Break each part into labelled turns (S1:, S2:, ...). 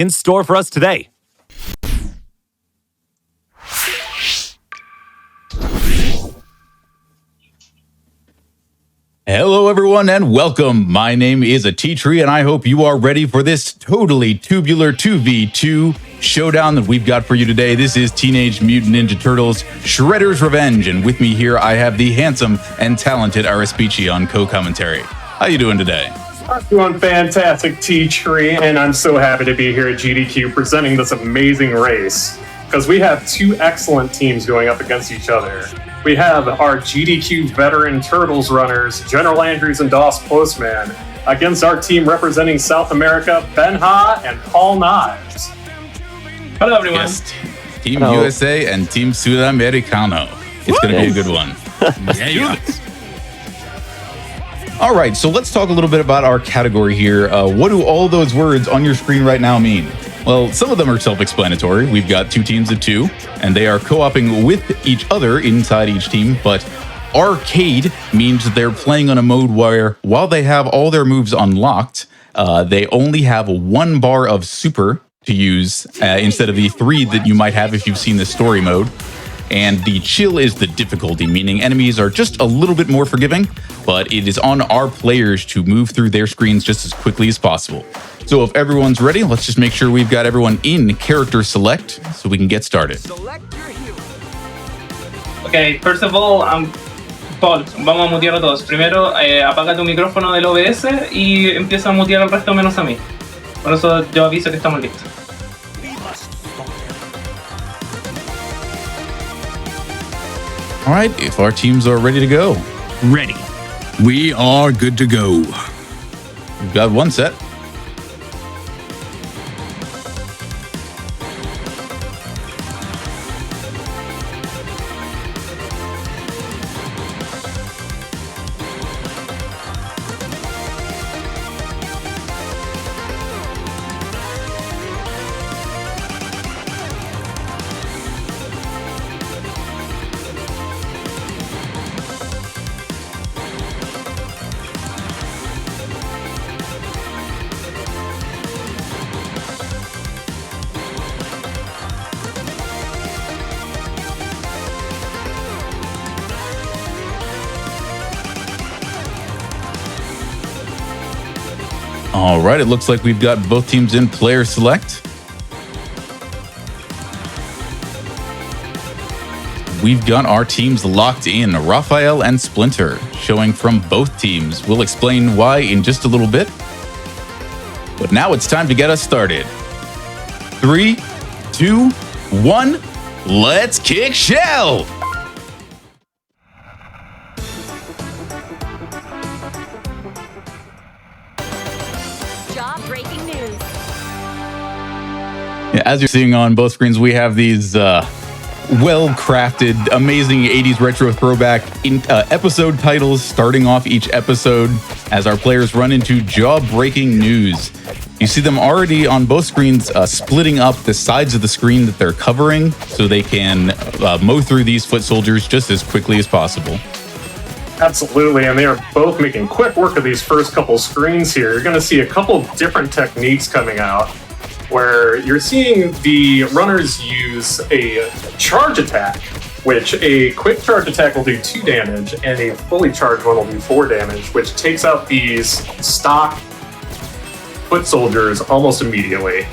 S1: in store for us today.
S2: Hello everyone and welcome. My name is ateatree and I hope you are ready for this totally tubular 2v2 showdown that we've got for you today. This is Teenage Mutant Ninja Turtles Shredder's Revenge, and with me here I have the handsome and talented Arispici on co-commentary. How you doing today?
S3: I'm doing fantastic, T-Tree, and I'm so happy to be here at GDQ presenting this amazing race, because we have two excellent teams going up against each other. We have our GDQ veteran Turtles runners, GeneralAndrews and Dospostmann, against our team representing South America, Benja and Paul Knives.
S4: Hello, everyone.
S2: Yes, Team USA and Team Sudamericano. It's going to be a good one. Yeah. All right, so let's talk a little bit about our category here. What do all those words on your screen right now mean? Well, some of them are self-explanatory. We've got two teams of two, and they are co-oping with each other inside each team, but arcade means that they're playing on a mode where, while they have all their moves unlocked, they only have one bar of super to use instead of the 3 that you might have if you've seen the story mode. And the chill is the difficulty, meaning enemies are just a little bit more forgiving, but it is on our players to move through their screens just as quickly as possible. So if everyone's ready, let's just make sure we've got everyone in character select so we can get started.
S4: Okay, first of all, Paul, vamos a mutear a todos. Primero, apaga tu micrófono del OBS y empieza a mutear al resto menos a mí. Por eso yo aviso que estamos listos.
S2: All right, if our teams are ready to go.
S5: Ready. We are good to go.
S2: We've got one set. All right, it looks like we've got both teams in player select. We've got our teams locked in, Raphael and Splinter, showing from both teams. We'll explain why in just a little bit. But now it's time to get us started. 3, 2, 1, let's kick shell!
S6: Breaking news.
S2: Yeah, as you're seeing on both screens, we have these well-crafted, amazing 80s retro throwback episode titles starting off each episode as our players run into jaw-breaking news. You see them already on both screens splitting up the sides of the screen that they're covering so they can mow through these foot soldiers just as quickly as possible.
S3: Absolutely, and they are both making quick work of these first couple screens here. You're going to see a couple different techniques coming out where you're seeing the runners use a charge attack, which a quick charge attack will do 2 damage and a fully charged one will do 4 damage, which takes out these stock foot soldiers almost immediately.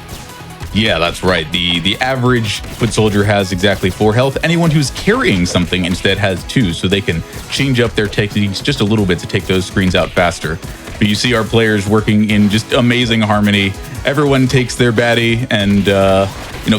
S2: Yeah, that's right. The average foot soldier has exactly 4 health. Anyone who's carrying something instead has 2, so they can change up their techniques just a little bit to take those screens out faster. But you see our players working in just amazing harmony. Everyone takes their baddie, and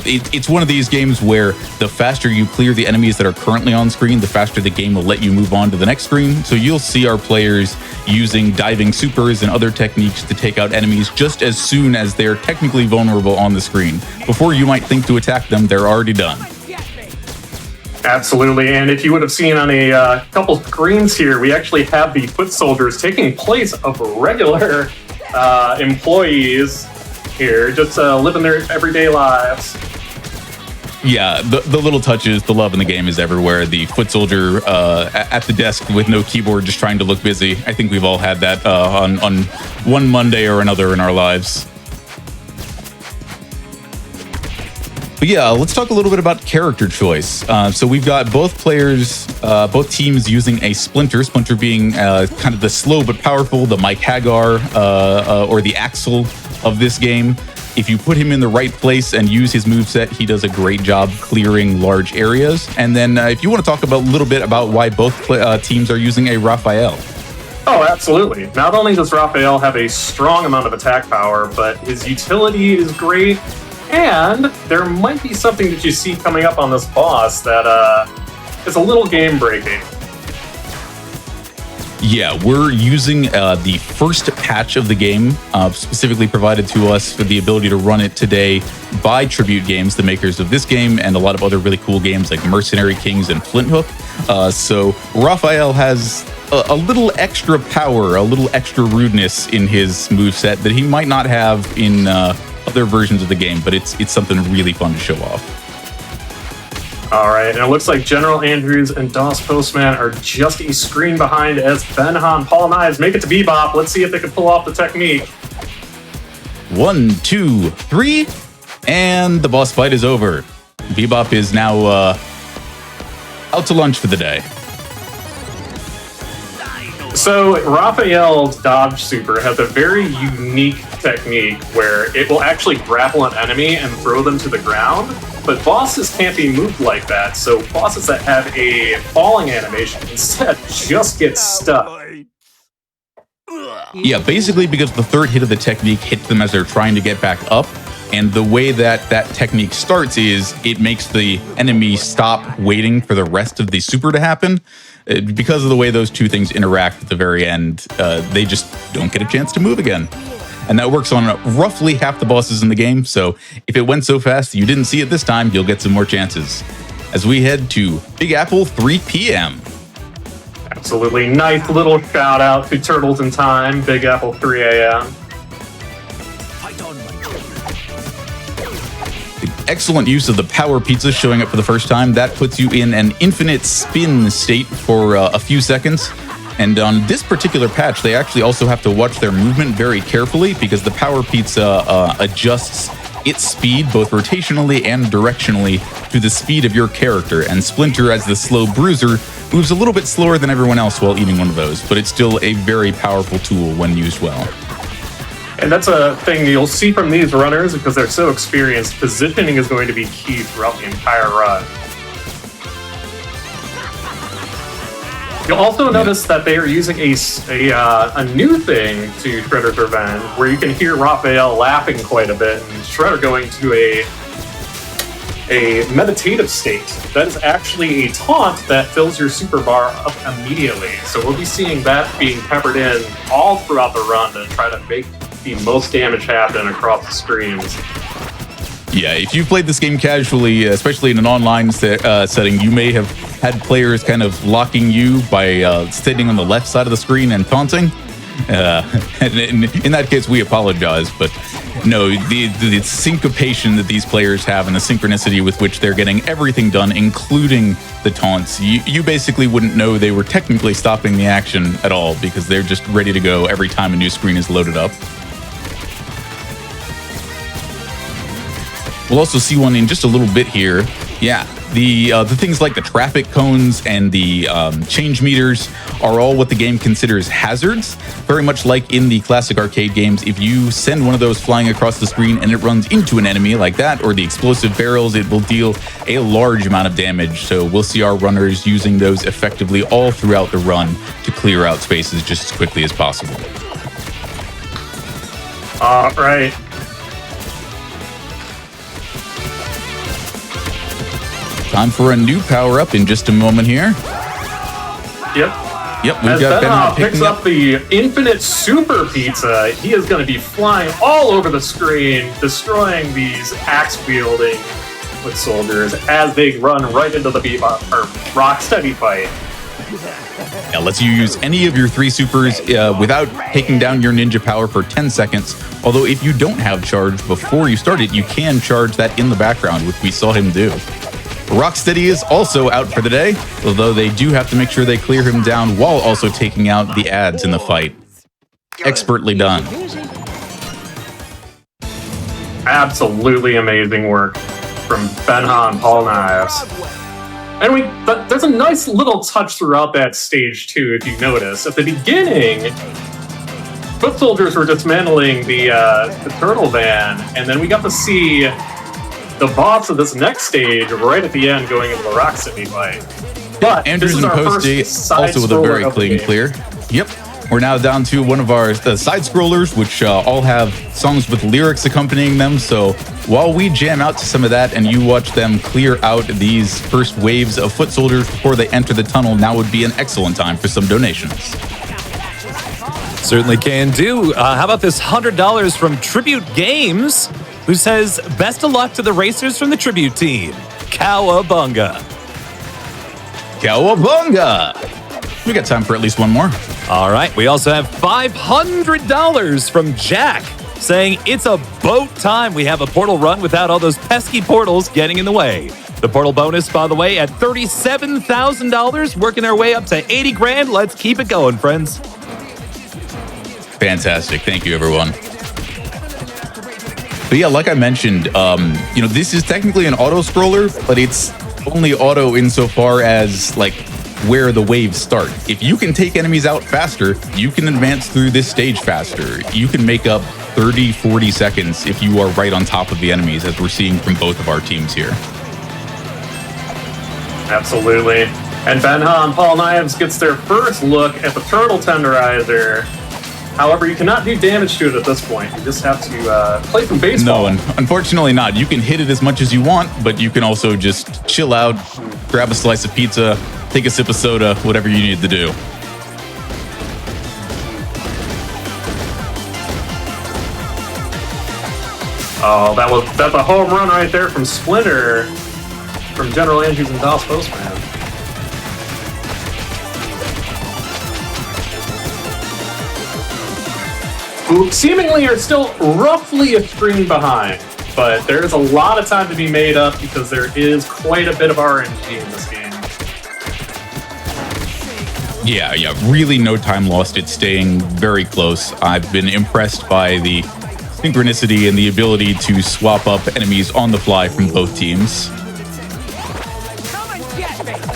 S2: it's one of these games where the faster you clear the enemies that are currently on screen, the faster the game will let you move on to the next screen. So you'll see our players using diving supers and other techniques to take out enemies just as soon as they're technically vulnerable on the screen. Before you might think to attack them, they're already done.
S3: Absolutely, and if you would have seen on a couple screens here, we actually have the foot soldiers taking place of regular employees here, just living their everyday lives.
S2: Yeah, the little touches, the love in the game is everywhere. The foot soldier at the desk with no keyboard, just trying to look busy. I think we've all had that on one Monday or another in our lives. But yeah, let's talk a little bit about character choice. So we've got both players, both teams using a Splinter. Splinter being kind of the slow but powerful, the Mike Hagar or the Axel of this game. If you put him in the right place and use his moveset, he does a great job clearing large areas. And then if you want to talk about a little bit about why both teams are using a Raphael.
S3: Oh, absolutely. Not only does Raphael have a strong amount of attack power, but his utility is great. And there might be something that you see coming up on this boss that is a little game-breaking.
S2: Yeah, we're using the first patch of the game, specifically provided to us for the ability to run it today by Tribute Games, the makers of this game, and a lot of other really cool games like Mercenary Kings and Flint Hook. So Raphael has a little extra power, a little extra rudeness in his moveset that he might not have in other versions of the game, but it's something really fun to show off.
S3: All right, and it looks like GeneralAndrews and Dospostmann are just a screen behind as Benja and Paul Knives make it to Bebop. Let's see if they can pull off the technique.
S2: 1, 2, 3, and the boss fight is over. Bebop is now out to lunch for the day.
S3: So Raphael's dodge super has a very unique technique where it will actually grapple an enemy and throw them to the ground, but bosses can't be moved like that, so bosses that have a falling animation instead just get stuck.
S2: Yeah, basically because the third hit of the technique hits them as they're trying to get back up, and the way that technique starts is it makes the enemy stop waiting for the rest of the super to happen. Because of the way those two things interact at the very end, they just don't get a chance to move again. And that works on roughly half the bosses in the game, so if it went so fast you didn't see it this time, you'll get some more chances. As we head to Big Apple 3 p.m.
S3: Absolutely nice little shout out to Turtles in Time, Big Apple 3 a.m.
S2: Excellent use of the power pizza showing up for the first time. That puts you in an infinite spin state for a few seconds. And on this particular patch, they actually also have to watch their movement very carefully because the power pizza adjusts its speed both rotationally and directionally to the speed of your character. And Splinter, as the slow bruiser, moves a little bit slower than everyone else while eating one of those, but it's still a very powerful tool when used well.
S3: And that's a thing you'll see from these runners because they're so experienced. Positioning is going to be key throughout the entire run. You'll also notice that they are using a new thing to Shredder's Revenge, where you can hear Raphael laughing quite a bit, and Shredder going to a meditative state. That is actually a taunt that fills your super bar up immediately. So we'll be seeing that being peppered in all throughout the run to try to make the most damage happen across the screens.
S2: Yeah, if you've played this game casually, especially in an online setting, you may have had players kind of locking you by sitting on the left side of the screen and taunting. And in that case, we apologize, but no, the syncopation that these players have and the synchronicity with which they're getting everything done, including the taunts, you basically wouldn't know they were technically stopping the action at all because they're just ready to go every time a new screen is loaded up. We'll also see one in just a little bit here. Yeah, the things like the traffic cones and the change meters are all what the game considers hazards. Very much like in the classic arcade games, if you send one of those flying across the screen and it runs into an enemy like that, or the explosive barrels, it will deal a large amount of damage. So we'll see our runners using those effectively all throughout the run to clear out spaces just as quickly as possible.
S3: All right.
S2: Time for a new power-up in just a moment here.
S3: Yep.
S2: Yep, we've
S3: As
S2: got
S3: Benja
S2: Ben
S3: picks up the infinite super pizza, he is going to be flying all over the screen, destroying these axe-wielding foot soldiers as they run right into the Bebop or Rocksteady fight.
S2: Now, lets you use any of your three supers without taking down your ninja power for 10 seconds. Although if you don't have charge before you start it, you can charge that in the background, which we saw him do. Rocksteady is also out for the day, although they do have to make sure they clear him down while also taking out the ads in the fight. Expertly done.
S3: Absolutely amazing work. from Benja and Paul Knives. And there's a nice little touch throughout that stage too, if you notice. At the beginning, foot soldiers were dismantling the turtle van, and then we got to see the boss of this next stage right at the end going into the Rock City fight. But
S2: Andrews
S3: this is
S2: and
S3: our
S2: Posty
S3: first
S2: also with a very
S3: side-scroller of the
S2: clean
S3: game.
S2: clear. Yep. We're now down to one of our side scrollers, which all have songs with lyrics accompanying them. So while we jam out to some of that and you watch them clear out these first waves of foot soldiers before they enter the tunnel, now would be an excellent time for some donations.
S1: Certainly can do. How about this $100 from Tribute Games, who says, best of luck to the racers from the Tribute team. Cowabunga.
S2: Cowabunga! We got time for at least one more.
S1: All right, we also have $500 from Jack, saying it's a boat time. We have a portal run without all those pesky portals getting in the way. The portal bonus, by the way, at $37,000, working our way up to 80 grand. Let's keep it going, friends.
S2: Fantastic. Thank you, everyone. But yeah, like I mentioned, this is technically an auto scroller, but it's only auto insofar as like where the waves start. If you can take enemies out faster, you can advance through this stage faster. You can make up 30, 40 seconds if you are right on top of the enemies, as we're seeing from both of our teams here.
S3: Absolutely. And Benja and Paul Knives gets their first look at the Turtle Tenderizer. However, you cannot do damage to it at this point. You just have to play some baseball.
S2: No, unfortunately not. You can hit it as much as you want, but you can also just chill out, grab a slice of pizza, take a sip of soda, whatever you need to do.
S3: Oh, that's a home run right there from Splinter, from GeneralAndrews and Dospostmann. Who seemingly are still roughly a screen behind, but there's a lot of time to be made up because there is quite a bit of RNG in this game.
S2: Yeah, really no time lost. It's staying very close. I've been impressed by the synchronicity and the ability to swap up enemies on the fly from both teams.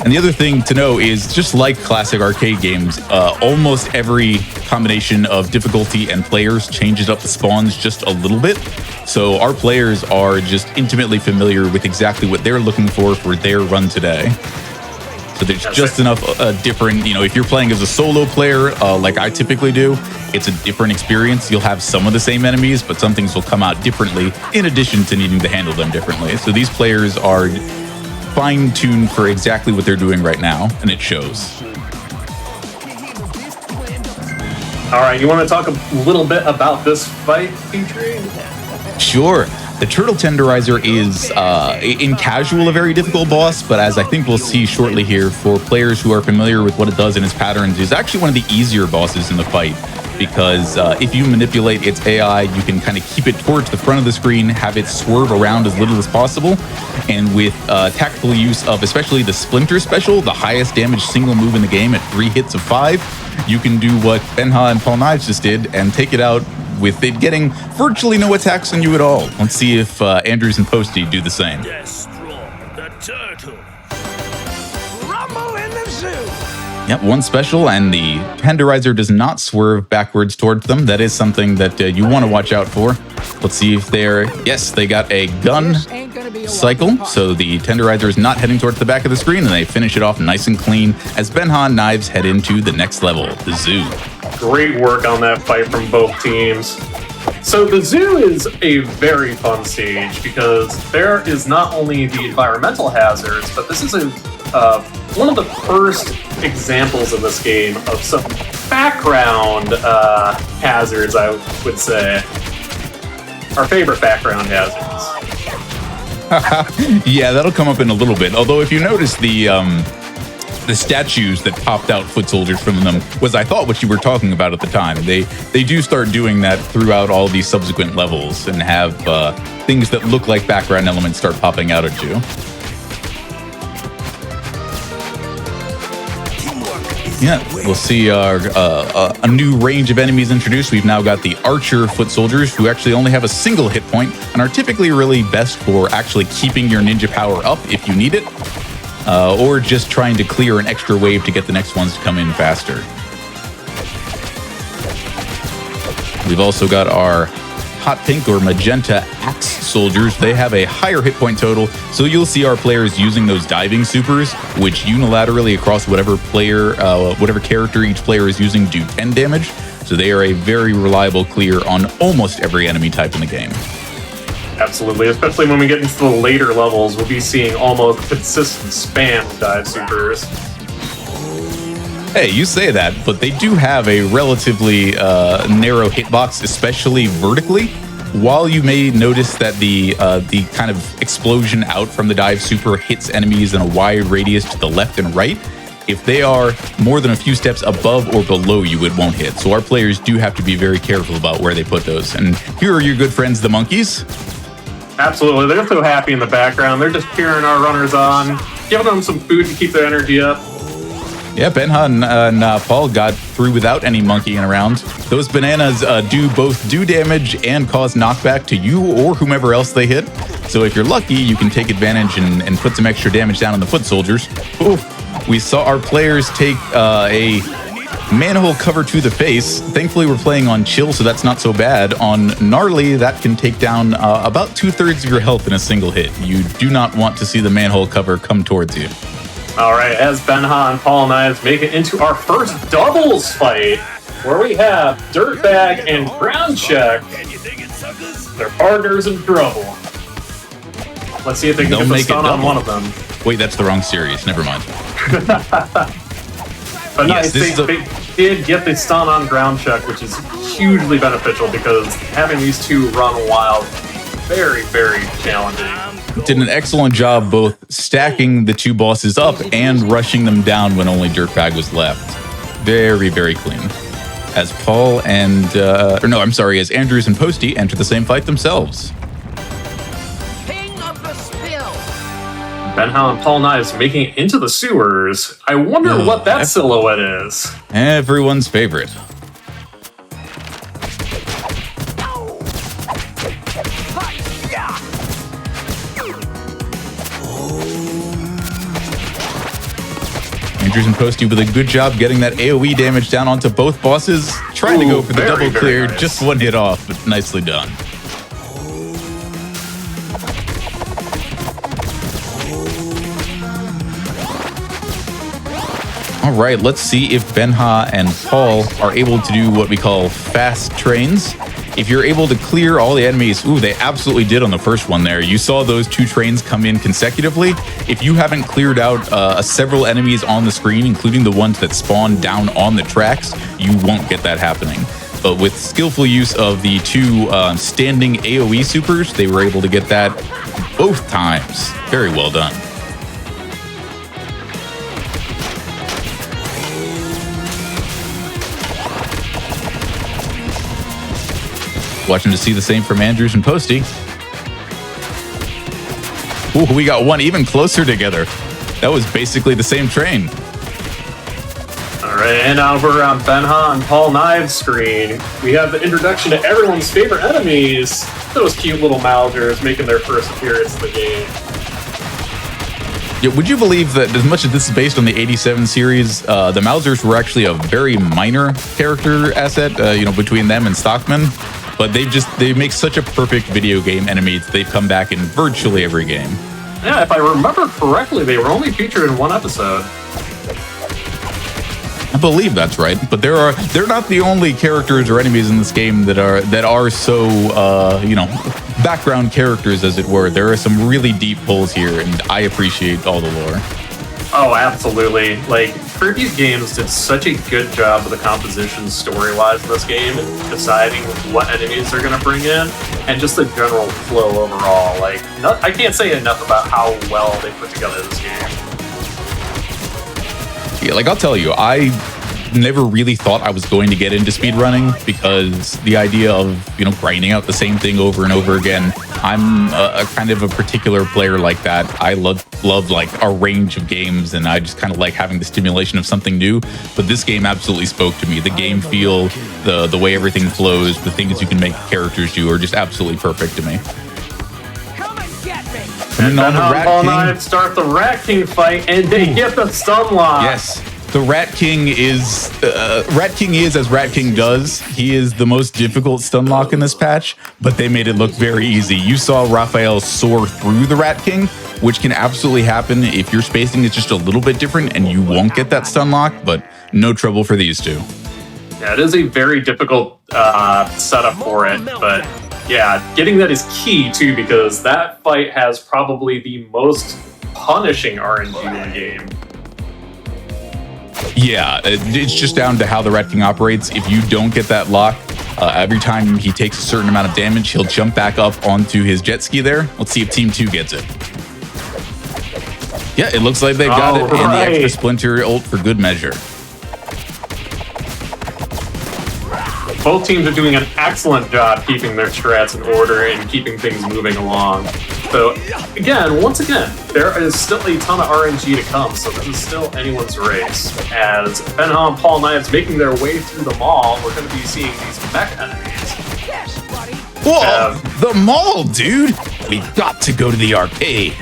S2: And the other thing to know is, just like classic arcade games, almost every combination of difficulty and players changes up the spawns just a little bit. So our players are just intimately familiar with exactly what they're looking for their run today. So there's just enough different, if you're playing as a solo player, like I typically do, it's a different experience. You'll have some of the same enemies, but some things will come out differently in addition to needing to handle them differently. So these players are fine-tuned for exactly what they're doing right now, and it shows.
S3: All right, you want to talk a little bit about this fight, Ateatree?
S2: Sure. The Turtle Tenderizer is, in casual, a very difficult boss, but as I think we'll see shortly here, for players who are familiar with what it does and its patterns, is actually one of the easier bosses in the fight, because if you manipulate its AI, you can kind of keep it towards the front of the screen, have it swerve around as little as possible, and with tactical use of especially the Splinter special, the highest damage single move in the game at 3 hits of 5, you can do what Benja and Paul Knives just did and take it out with it getting virtually no attacks on you at all. Let's see if Andrews and Posty do the same.
S6: Destroy the turtle. Rumble in the zoo.
S2: Yep, one special, and the Tenderizer does not swerve backwards towards them. That is something that you want to watch out for. Let's see if they're... Yes, they got a gun cycle, so the Tenderizer is not heading towards the back of the screen, and they finish it off nice and clean as Benja and Knives head into the next level, the zoo.
S3: Great work on that fight from both teams. So the zoo is a very fun stage because there is not only the environmental hazards, but this is one of the first examples in this game of some background hazards, I would say. Our favorite background hazards.
S2: Yeah, that'll come up in a little bit. Although if you notice the statues that popped out foot soldiers from them was, I thought, what you were talking about at the time. They do start doing that throughout all these subsequent levels and have things that look like background elements start popping out at you.
S6: Teamwork is
S2: Yeah, we'll see a new range of enemies introduced. We've now got the Archer foot soldiers, who actually only have a single hit point and are typically really best for actually keeping your ninja power up if you need it, or just trying to clear an extra wave to get the next ones to come in faster. We've also got our hot pink or magenta axe soldiers. They have a higher hit point total, so you'll see our players using those diving supers, which unilaterally across whatever character each player is using do 10 damage. So they are a very reliable clear on almost every enemy type in the game.
S3: Absolutely, especially when we get into the later levels, we'll be seeing almost consistent spam of dive supers.
S2: Hey, you say that, but they do have a relatively narrow hitbox, especially vertically. While you may notice that the kind of explosion out from the dive super hits enemies in a wide radius to the left and right, if they are more than a few steps above or below you, it won't hit. So our players do have to be very careful about where they put those. And here are your good friends, the monkeys.
S3: Absolutely, they're so happy in the background. They're just cheering our runners on, giving them some food to keep their energy up.
S2: Yeah, Benja and Paul got through without any monkeying around. Those bananas do both damage and cause knockback to you or whomever else they hit. So if you're lucky, you can take advantage and put some extra damage down on the foot soldiers. Ooh, we saw our players take a manhole cover to the face. Thankfully, we're playing on chill, so that's not so bad. On gnarly, that can take down about 2/3 of your health in a single hit. You do not want to see the manhole cover come towards you.
S3: All right, as Benja and Paul Knives make it into our first doubles fight, where we have Dirtbag and Ground Check. They're partners in trouble. Let's see if they can get the stun on one of them.
S2: Wait, that's the wrong series. Never mind.
S3: But nice, they did get the stun on Ground Check, which is hugely beneficial because having these two run wild, very, very challenging.
S2: Did an excellent job both stacking the two bosses up and rushing them down when only Dirtbag was left. Very, very clean. As Paul and, as Andrews and Posty enter the same fight themselves.
S6: King of the spill.
S3: Benja and Paul Knives making it into the sewers. I wonder what that silhouette is.
S2: Everyone's favorite. Andrews and Posty with a good job getting that AoE damage down onto both bosses. Trying to go for the double clear,
S3: nice.
S2: Just one hit off, but nicely done. All right, let's see if Benja and Paul are able to do what we call fast trains. If you're able to clear all the enemies, they absolutely did on the first one there. You saw those two trains come in consecutively. If you haven't cleared out several enemies on the screen, including the ones that spawn down on the tracks, you won't get that happening. But with skillful use of the two standing AoE supers, they were able to get that both times. Very well done. Watching to see the same from Andrews and Posty. Ooh, we got one even closer together. That was basically the same train.
S3: All right, and over on Benja and Paul Knives' screen, we have the introduction to everyone's favorite enemies. Those cute little Mousers making their first appearance in the game.
S2: Yeah, would you believe that as much as this is based on the 87 series, the Mousers were actually a very minor character asset, between them and Stockman. But they make such a perfect video game enemy that they've come back in virtually every game.
S3: Yeah, if I remember correctly, they were only featured in one episode.
S2: I believe that's right, but they're not the only characters or enemies in this game that are so background characters, as it were. There are some really deep pulls here, and I appreciate all the lore.
S3: Oh, absolutely. Like, previous games did such a good job with the composition story-wise in this game, and deciding what enemies they're going to bring in, and just the general flow overall. Like, I can't say enough about how well they put together this game.
S2: Yeah, like I'll tell you, I never really thought I was going to get into speedrunning because the idea of, you know, grinding out the same thing over and over again, I'm a kind of a particular player like that. I love like a range of games, and I just kind of like having the stimulation of something new. But this game absolutely spoke to me. The game feel, the way everything flows, the things you can make characters do are just absolutely perfect to me.
S3: And then Paul Knives start the Rat King fight, and they get the stun lock.
S2: Yes. The Rat King is as Rat King does. He is the most difficult stun lock in this patch, but they made it look very easy. You saw Raphael soar through the Rat King, which can absolutely happen if your spacing is just a little bit different and you won't get that stun lock, but no trouble for these two.
S3: Yeah, it is a very difficult setup for it, but yeah, getting that is key too, because that fight has probably the most punishing RNG in the game.
S2: Yeah, it's just down to how the Rat King operates. If you don't get that lock, every time he takes a certain amount of damage, he'll jump back up onto his jet ski there. Let's see if Team 2 gets it. Yeah, it looks like they've got it, and the extra Splinter ult for good measure.
S3: Both teams are doing an excellent job keeping their strats in order and keeping things moving along. So, once again, there is still a ton of RNG to come, so this is still anyone's race. As Benja and Paul Knives making their way through the mall, we're going to be seeing these mech enemies.
S2: Whoa, the mall, dude! We've got to go to the arcade.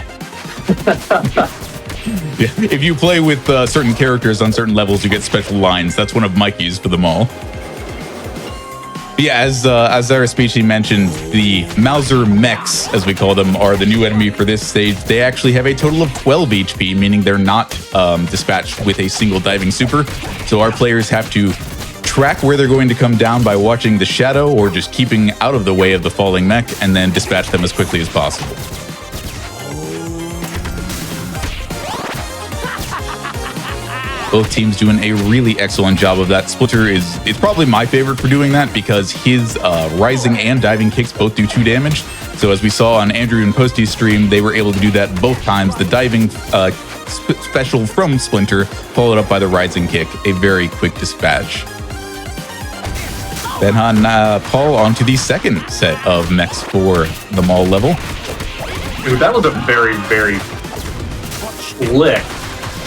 S2: If you play with certain characters on certain levels, you get special lines. That's one of Mikey's for the mall. Yeah, as Arispici mentioned, the Mauser mechs, as we call them, are the new enemy for this stage. They actually have a total of 12 HP, meaning they're not dispatched with a single diving super. So our players have to track where they're going to come down by watching the shadow or just keeping out of the way of the falling mech, and then dispatch them as quickly as possible. Both teams doing a really excellent job of that. Splitter is probably my favorite for doing that because his rising and diving kicks both do 2 damage. So as we saw on Andrew and Posty's stream, they were able to do that both times. The diving special from Splinter followed up by the rising kick, a very quick dispatch. Benja and Paul onto the second set of mechs for the mall level.
S3: Dude, that was a very, very slick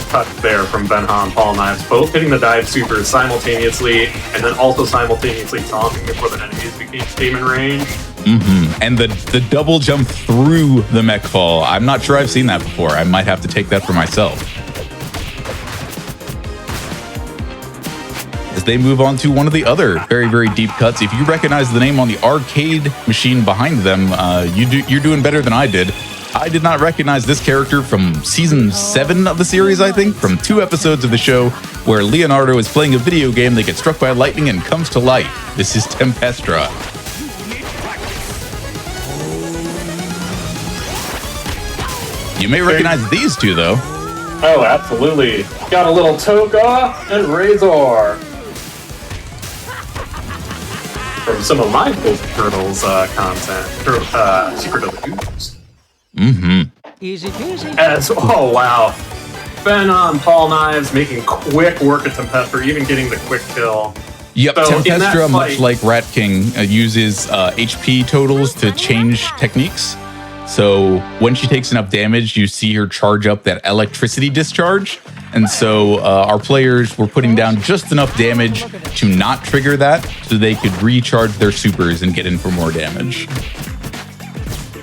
S3: cut there from Benja and Paul Knives, both hitting the dive super simultaneously, and then also simultaneously taunting before the enemies came in range.
S2: And the double jump through the mech fall. I'm not sure I've seen that before. I might have to take that for myself. As they move on to one of the other very, very deep cuts, if you recognize the name on the arcade machine behind them, you're doing better than I did. I did not recognize this character from season 7 of the series, I think, from 2 episodes of the show where Leonardo is playing a video game that gets struck by lightning and comes to life. This is Tempestra. You may recognize these two, though.
S3: Oh, absolutely. Got a little Toka and Razor. From some of my Turtles content, Secret of the Ooze.
S7: Easy peasy.
S3: Oh wow, Benja and Paul Knives making quick work of Tempestra, even getting the quick kill.
S2: Yep,
S3: So
S2: Tempestra, much like Rat King, uses HP totals to change techniques. So when she takes enough damage, you see her charge up that electricity discharge. And so our players were putting down just enough damage to not trigger that, so they could recharge their supers and get in for more damage.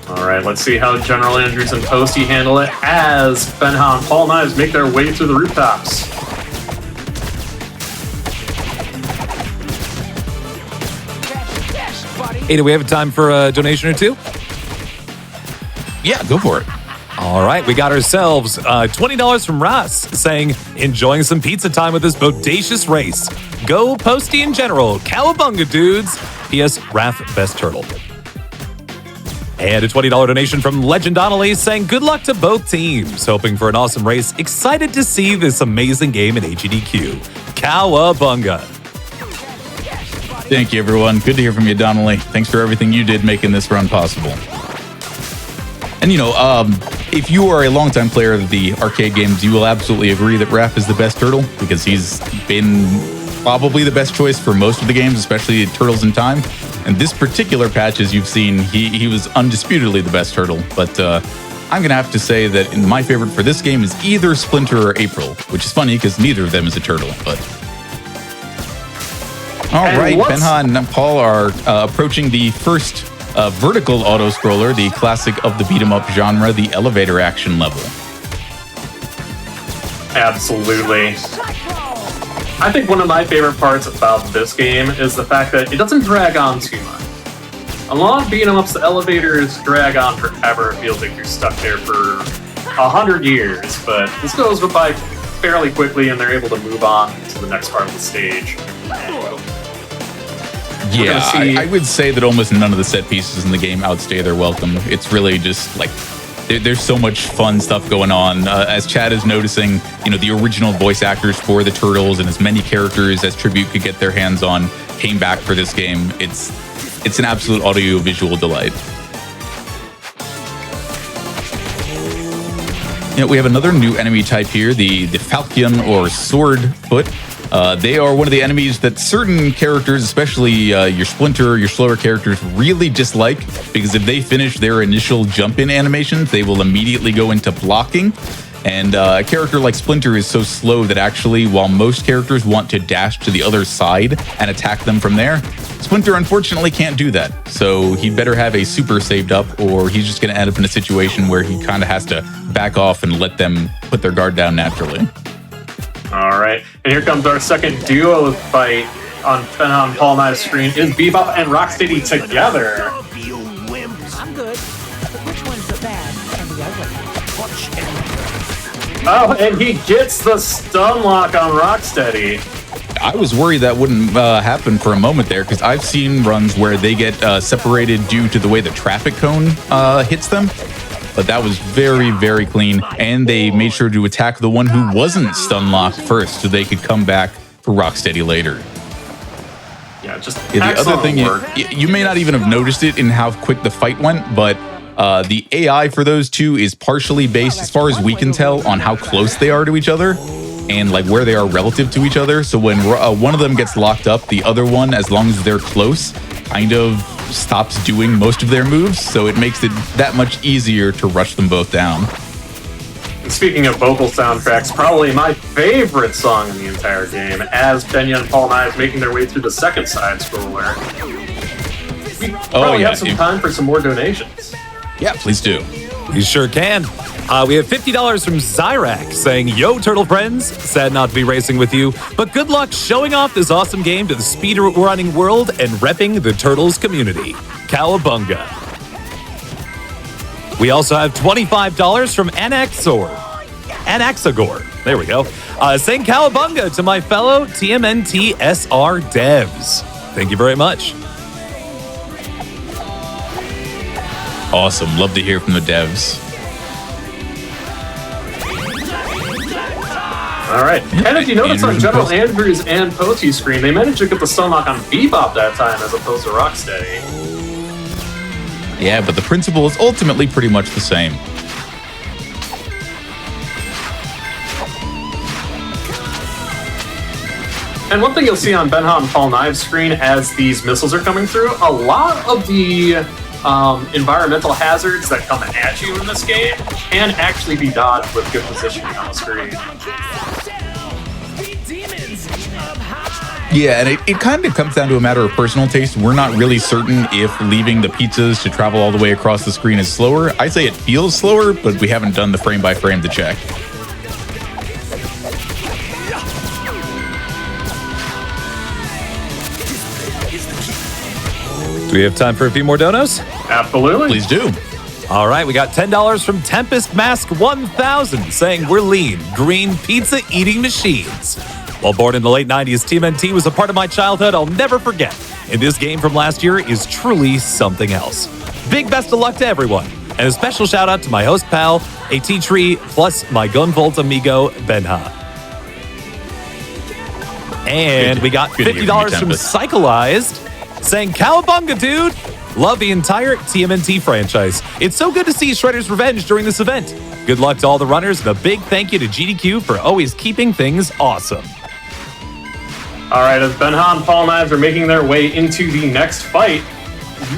S3: All right, let's see how GeneralAndrews and Posty handle it as Benja and Paul Knives make their way through the rooftops.
S1: Hey, do we have time for a donation or two?
S2: Yeah, go for it.
S1: All right, we got ourselves $20 from Ross saying, enjoying some pizza time with this bodacious race. Go Posty in general. Cowabunga, dudes. P.S. Raph, best turtle. And a $20 donation from Legend Donnelly saying, good luck to both teams. Hoping for an awesome race. Excited to see this amazing game in AGDQ. Cowabunga.
S2: Thank you, everyone. Good to hear from you, Donnelly. Thanks for everything you did making this run possible. And, you know, if you are a longtime player of the arcade games, you will absolutely agree that Raph is the best turtle because he's been probably the best choice for most of the games, especially Turtles in Time. And this particular patch, as you've seen, he was undisputedly the best turtle. But I'm going to have to say that my favorite for this game is either Splinter or April, which is funny because neither of them is a turtle. But all right, Benja and Paul are approaching the first vertical auto-scroller, the classic of the beat-em-up genre, the elevator action level.
S3: Absolutely. I think one of my favorite parts about this game is the fact that it doesn't drag on too much. A lot of beat-em-ups, the elevators drag on forever. It feels like you're stuck there for 100 years, but this goes by fairly quickly and they're able to move on to the next part of the stage.
S2: Yeah, I would say that almost none of the set pieces in the game outstay their welcome. It's really just like there's so much fun stuff going on. As Chad is noticing, the original voice actors for the Turtles and as many characters as Tribute could get their hands on came back for this game. It's an absolute audio-visual delight. We have another new enemy type here, the Falcon or Sword Foot. They are one of the enemies that certain characters, especially your Splinter, your slower characters, really dislike, because if they finish their initial jump-in animations, they will immediately go into blocking. And a character like Splinter is so slow that actually, while most characters want to dash to the other side and attack them from there, Splinter unfortunately can't do that. So he better have a super saved up, or he's just going to end up in a situation where he kind of has to back off and let them put their guard down naturally.
S3: All right, and here comes our second duo fight on Benja and Paul Knive's screen. Is Bebop and Rocksteady together?
S7: I'm good. But which one's the bad and the ugly?
S3: Oh, and he gets the stun lock on Rocksteady.
S2: I was worried that wouldn't happen for a moment there, because I've seen runs where they get separated due to the way the traffic cone hits them. But that was very, very clean. And they made sure to attack the one who wasn't stun locked first so they could come back for Rocksteady later.
S3: Yeah, just
S2: the other thing, you may not even have noticed it in how quick the fight went, but the AI for those two is partially based, as far as we can tell, on how close they are to each other and like where they are relative to each other. So when one of them gets locked up, the other one, as long as they're close, kind of stops doing most of their moves, so it makes it that much easier to rush them both down.
S3: Speaking of vocal soundtracks, probably my favorite song in the entire game, as Benja and Paul Knives making their way through the second side scroller. We probably have some time for some more donations.
S2: Yeah, please do.
S1: We sure can. We have $50 from Zyrak saying, "Yo, Turtle friends, sad not to be racing with you, but good luck showing off this awesome game to the speedrunning world and repping the Turtles community. Cowabunga." We also have $25 from Anaxagor. There we go. Saying cowabunga to my fellow TMNT SR devs. Thank you very much.
S2: Awesome. Love to hear from the devs.
S3: All right. And if you notice on GeneralAndrews and Poti's screen, they managed to get the stun lock on Bebop that time as opposed to Rocksteady.
S2: Yeah, but the principle is ultimately pretty much the same.
S3: And one thing you'll see on Benja and Paul Knives' screen as these missiles are coming through, a lot of the environmental hazards that come at you in this game can actually be dodged with good positioning on the screen.
S2: Yeah, and it kind of comes down to a matter of personal taste. We're not really certain if leaving the pizzas to travel all the way across the screen is slower. I say it feels slower, but we haven't done the frame by frame to check.
S1: Do we have time for a few more donos?
S3: Absolutely.
S2: Please do.
S1: All right, we got $10 from Tempest Mask 1000 saying, "We're lean, green pizza eating machines." While born in the late 90s, TMNT was a part of my childhood I'll never forget. And this game from last year is truly something else. Big best of luck to everyone. And a special shout out to my host pal, ateatree, plus my Gunvolt amigo, Benja. And we got $50 from Cycleized saying, "Cowabunga, dude! Love the entire TMNT franchise. It's so good to see Shredder's Revenge during this event. Good luck to all the runners, and a big thank you to GDQ for always keeping things awesome."
S3: All right, as Benja and Paul Knives are making their way into the next fight,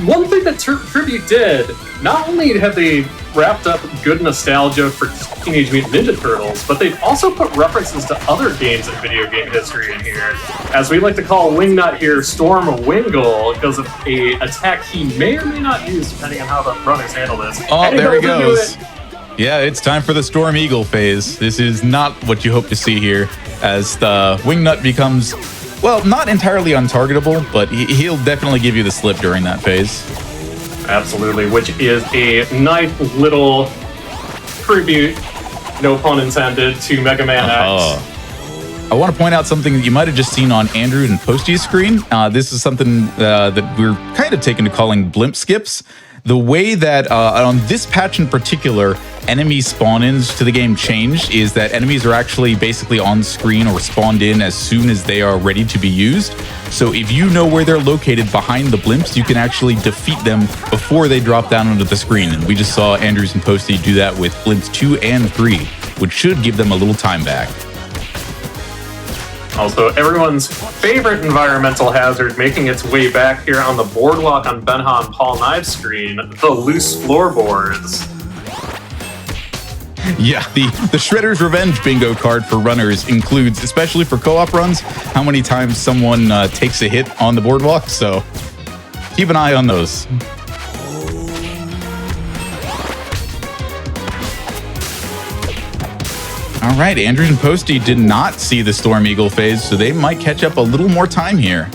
S3: one thing that Tribute did, not only have they wrapped up good nostalgia for Teenage Mutant Ninja Turtles, but they've also put references to other games in video game history in here. As we like to call Wingnut here, Storm Wingle, because of a attack he may or may not use, depending on how the runners handle this.
S2: Oh,
S3: And
S2: there he
S3: into
S2: goes.
S3: it.
S2: Yeah, it's time for the Storm Eagle phase. This is not what you hope to see here, as the Wingnut becomes, well, not entirely untargetable, but he'll definitely give you the slip during that phase.
S3: Absolutely, which is a nice little tribute, no pun intended, to Mega Man X.
S2: I want to point out something that you might have just seen on Andrews and Posty's screen. This is something that we're kind of taken to calling blimp skips. The way that on this patch in particular, enemy spawn-ins to the game changed is that enemies are actually basically on screen or spawned in as soon as they are ready to be used. So if you know where they're located behind the blimps, you can actually defeat them before they drop down onto the screen. And we just saw Andrews and Posty do that with blimps 2 and 3, which should give them a little time back.
S3: Also, everyone's favorite environmental hazard making its way back here on the boardwalk on Benja and Paul Knives' screen, the loose floorboards.
S2: Yeah, the Shredder's Revenge bingo card for runners includes, especially for co-op runs, how many times someone takes a hit on the boardwalk, so keep an eye on those. All right, Andrews and Posty did not see the Storm Eagle phase, so they might catch up a little more time here.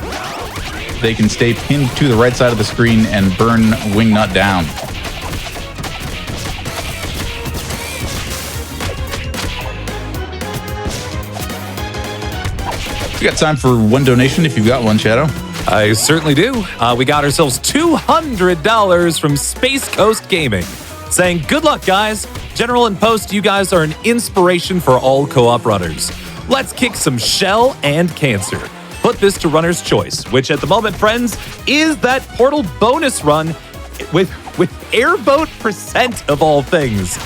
S2: They can stay pinned to the right side of the screen and burn Wingnut down. We got time for one donation if you've got one, Shadow.
S1: I certainly do. We got ourselves $200 from Space Coast Gaming, saying, "Good luck, guys. General and Post, you guys are an inspiration for all co-op runners. Let's kick some shell and cancer. Put this to runner's choice," which at the moment, friends, is that Portal bonus run with airboat percent of all things.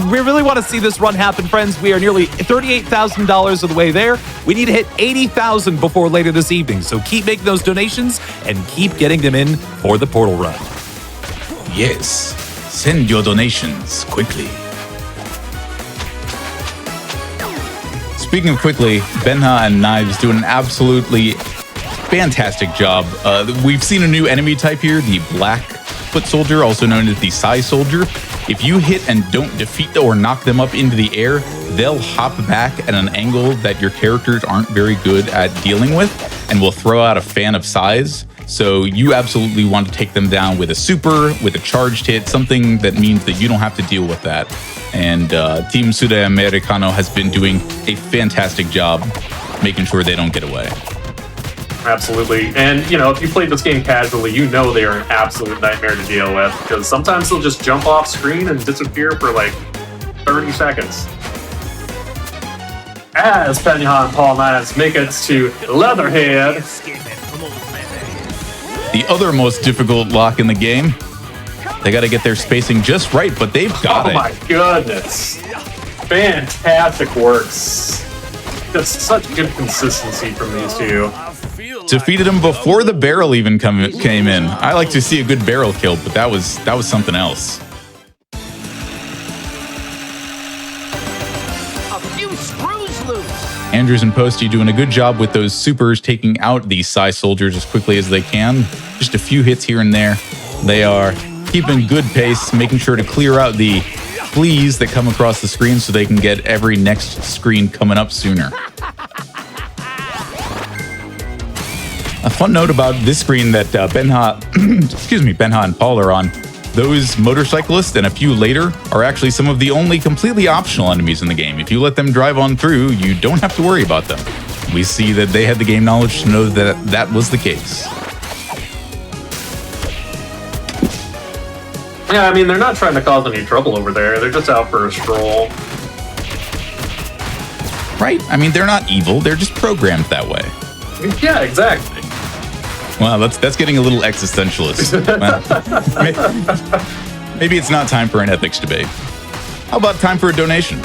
S1: We really want to see this run happen, friends. We are nearly $38,000 of the way there. We need to hit 80,000 before later this evening. So keep making those donations and keep getting them in for the Portal run.
S2: Yes, send your donations quickly. Speaking of quickly, Benja and Knives do an absolutely fantastic job. We've seen a new enemy type here, the Black Foot Soldier, also known as the Psy Soldier. If you hit and don't defeat or knock them up into the air, they'll hop back at an angle that your characters aren't very good at dealing with and will throw out a fan of size. So you absolutely want to take them down with a super, with a charged hit, something that means that you don't have to deal with that. And Team Sudamericano has been doing a fantastic job making sure they don't get away.
S3: Absolutely. And, you know, if you played this game casually, you know they are an absolute nightmare to deal with, because sometimes they'll just jump off screen and disappear for like 30 seconds. As Benja and Paul Knives make it to Leatherhead.
S2: The other most difficult lock in the game. They got to get their spacing just right, but they've got it.
S3: Oh my goodness. Fantastic works. That's such good consistency from these two.
S2: Defeated him before the barrel even came in. I like to see a good barrel kill, but that was something else.
S7: A few screws loose.
S2: Andrews and Posty doing a good job with those supers, taking out these Psy Soldiers as quickly as they can. Just a few hits here and there. They are keeping good pace, making sure to clear out the fleas that come across the screen so they can get every next screen coming up sooner. A fun note about this screen that Benja and Paul are on, those motorcyclists and a few later are actually some of the only completely optional enemies in the game. If you let them drive on through, you don't have to worry about them. We see that they had the game knowledge to know that that was the case.
S3: Yeah, I mean, they're not trying to cause any trouble over there. They're just out for a stroll.
S2: Right? I mean, they're not evil. They're just programmed that way.
S3: Yeah, exactly.
S2: Wow, that's getting a little existentialist. Maybe it's not time for an ethics debate. How about time for a donation?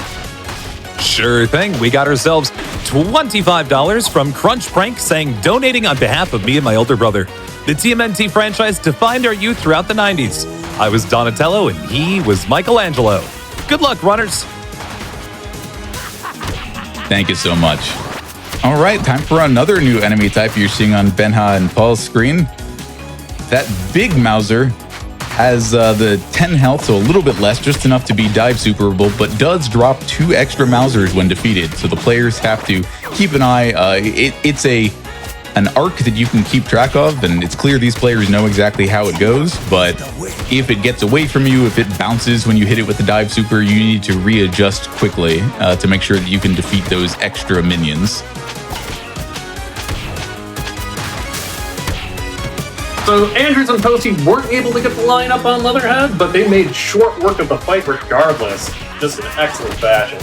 S1: Sure thing. We got ourselves $25 from Crunch Prank saying, donating on behalf of me and my older brother. The TMNT franchise defined our youth throughout the 90s. I was Donatello and he was Michelangelo. Good luck, runners.
S2: Thank you so much. All right, time for another new enemy type you're seeing on Benja and Paul's screen. That big Mauser has the 10 health, so a little bit less, just enough to be dive superable, but does drop 2 extra Mausers when defeated, so the players have to keep an eye. It's an arc that you can keep track of, and it's clear these players know exactly how it goes, but if it gets away from you, if it bounces when you hit it with the dive super, you need to readjust quickly to make sure that you can defeat those extra minions.
S3: So Andrews and Posty weren't able to get the lineup on Leatherhead, but they made short work of the fight regardless. Just in excellent fashion.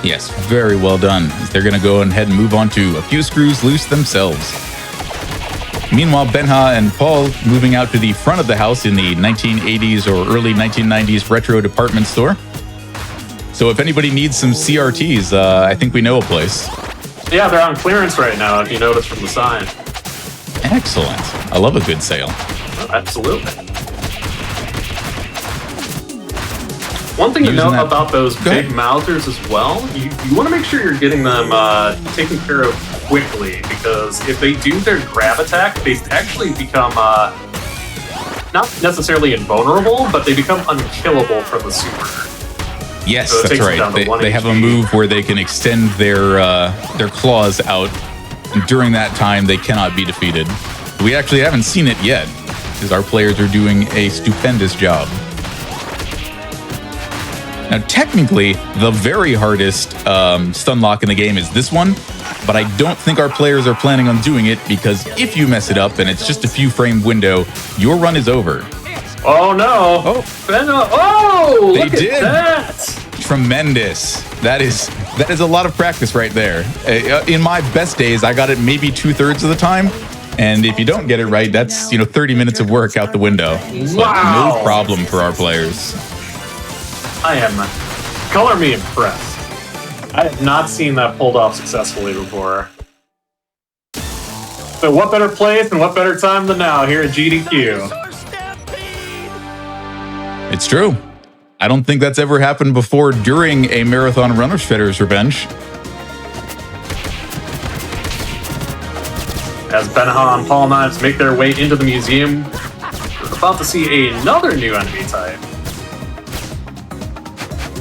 S2: Yes, very well done. They're going to go ahead and move on to a few screws loose themselves. Meanwhile, Benja and Paul moving out to the front of the house in the 1980s or early 1990s retro department store. So if anybody needs some CRTs, I think we know a place.
S3: Yeah, they're on clearance right now, if you notice from the sign.
S2: Excellent. I love a good sale.
S3: Oh, absolutely. One thing to note about those big Mausers as well, you want to make sure you're getting them taken care of quickly, because if they do their grab attack, they actually become not necessarily invulnerable, but they become unkillable from the super.
S2: Yes,
S3: so
S2: that's right. They have a move where they can extend their claws out, and during that time, they cannot be defeated. We actually haven't seen it yet, because our players are doing a stupendous job. Now, technically, the very hardest stun lock in the game is this one, but I don't think our players are planning on doing it, because if you mess it up and it's just a few frame window, your run is over.
S3: Oh no!
S2: Oh,
S3: Benja! Oh,
S2: they
S3: look
S2: did.
S3: At that!
S2: Tremendous. That is a lot of practice right there. In my best days, I got it maybe 2/3 of the time, and if you don't get it right, that's 30 minutes of work out the window.
S3: Wow!
S2: No problem for our players.
S3: I am color me impressed. I have not seen that pulled off successfully before. So what better place and what better time than now here at GDQ?
S2: It's true. I don't think that's ever happened before during a Marathon Runner Shredder's Revenge.
S3: As Benja and Paul Knives make their way into the museum, we're about to see another new enemy type.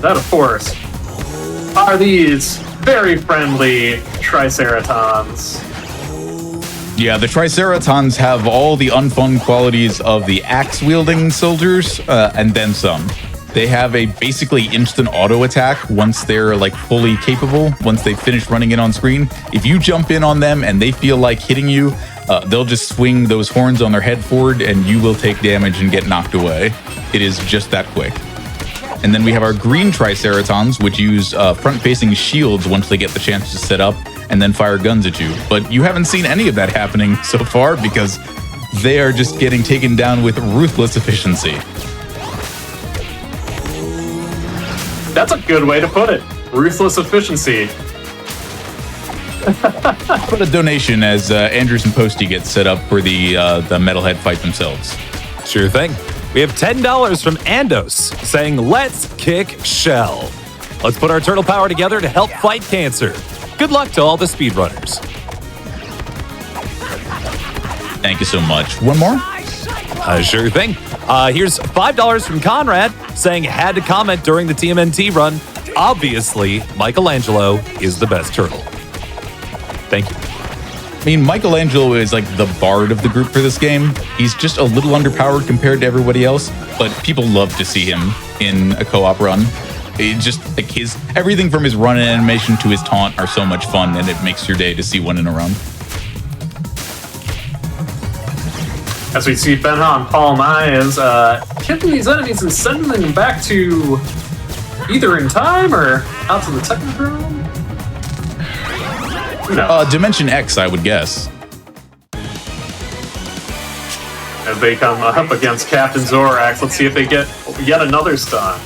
S3: That, of course, are these very friendly Triceratons.
S2: Yeah, the Triceratons have all the unfun qualities of the axe-wielding soldiers, and then some. They have a basically instant auto attack once they're fully capable, once they finish running it on screen. If you jump in on them and they feel like hitting you, they'll just swing those horns on their head forward and you will take damage and get knocked away. It is just that quick. And then we have our green Triceratons, which use front-facing shields once they get the chance to set up and then fire guns at you. But you haven't seen any of that happening so far because they are just getting taken down with ruthless efficiency.
S3: That's a good way to put it. Ruthless efficiency.
S2: Put a donation as Andrews and Posty get set up for the Metalhead fight themselves.
S1: Sure thing. We have $10 from Andos saying, let's kick shell. Let's put our turtle power together to help fight cancer. Good luck to all the speedrunners.
S2: Thank you so much. One more?
S1: Sure thing. Here's $5 from Conrad saying, had to comment during the TMNT run. Obviously, Michelangelo is the best turtle. Thank you.
S2: I mean, Michelangelo is the bard of the group for this game. He's just a little underpowered compared to everybody else, but people love to see him in a co-op run. It just everything from his run animation to his taunt are so much fun, and it makes your day to see one in a run.
S3: As we see Benja and Paul Knives hitting these enemies and sending them back to either in time or out to the Technodrome.
S2: Dimension X, I would guess.
S3: As they come up against Captain Zorax, let's see if they get yet another stun.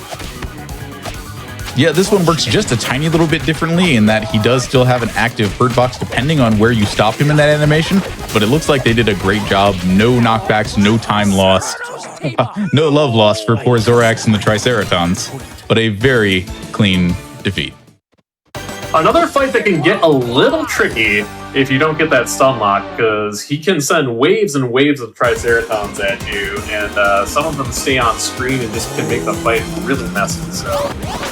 S2: Yeah, this one works just a tiny little bit differently in that he does still have an active hurt box depending on where you stop him in that animation, but it looks like they did a great job. No knockbacks, no time lost, no love lost for poor Zorax and the Triceratons, but a very clean defeat.
S3: Another fight that can get a little tricky if you don't get that stun lock, because he can send waves and waves of Triceratons at you, and some of them stay on screen and just can make the fight really messy. So,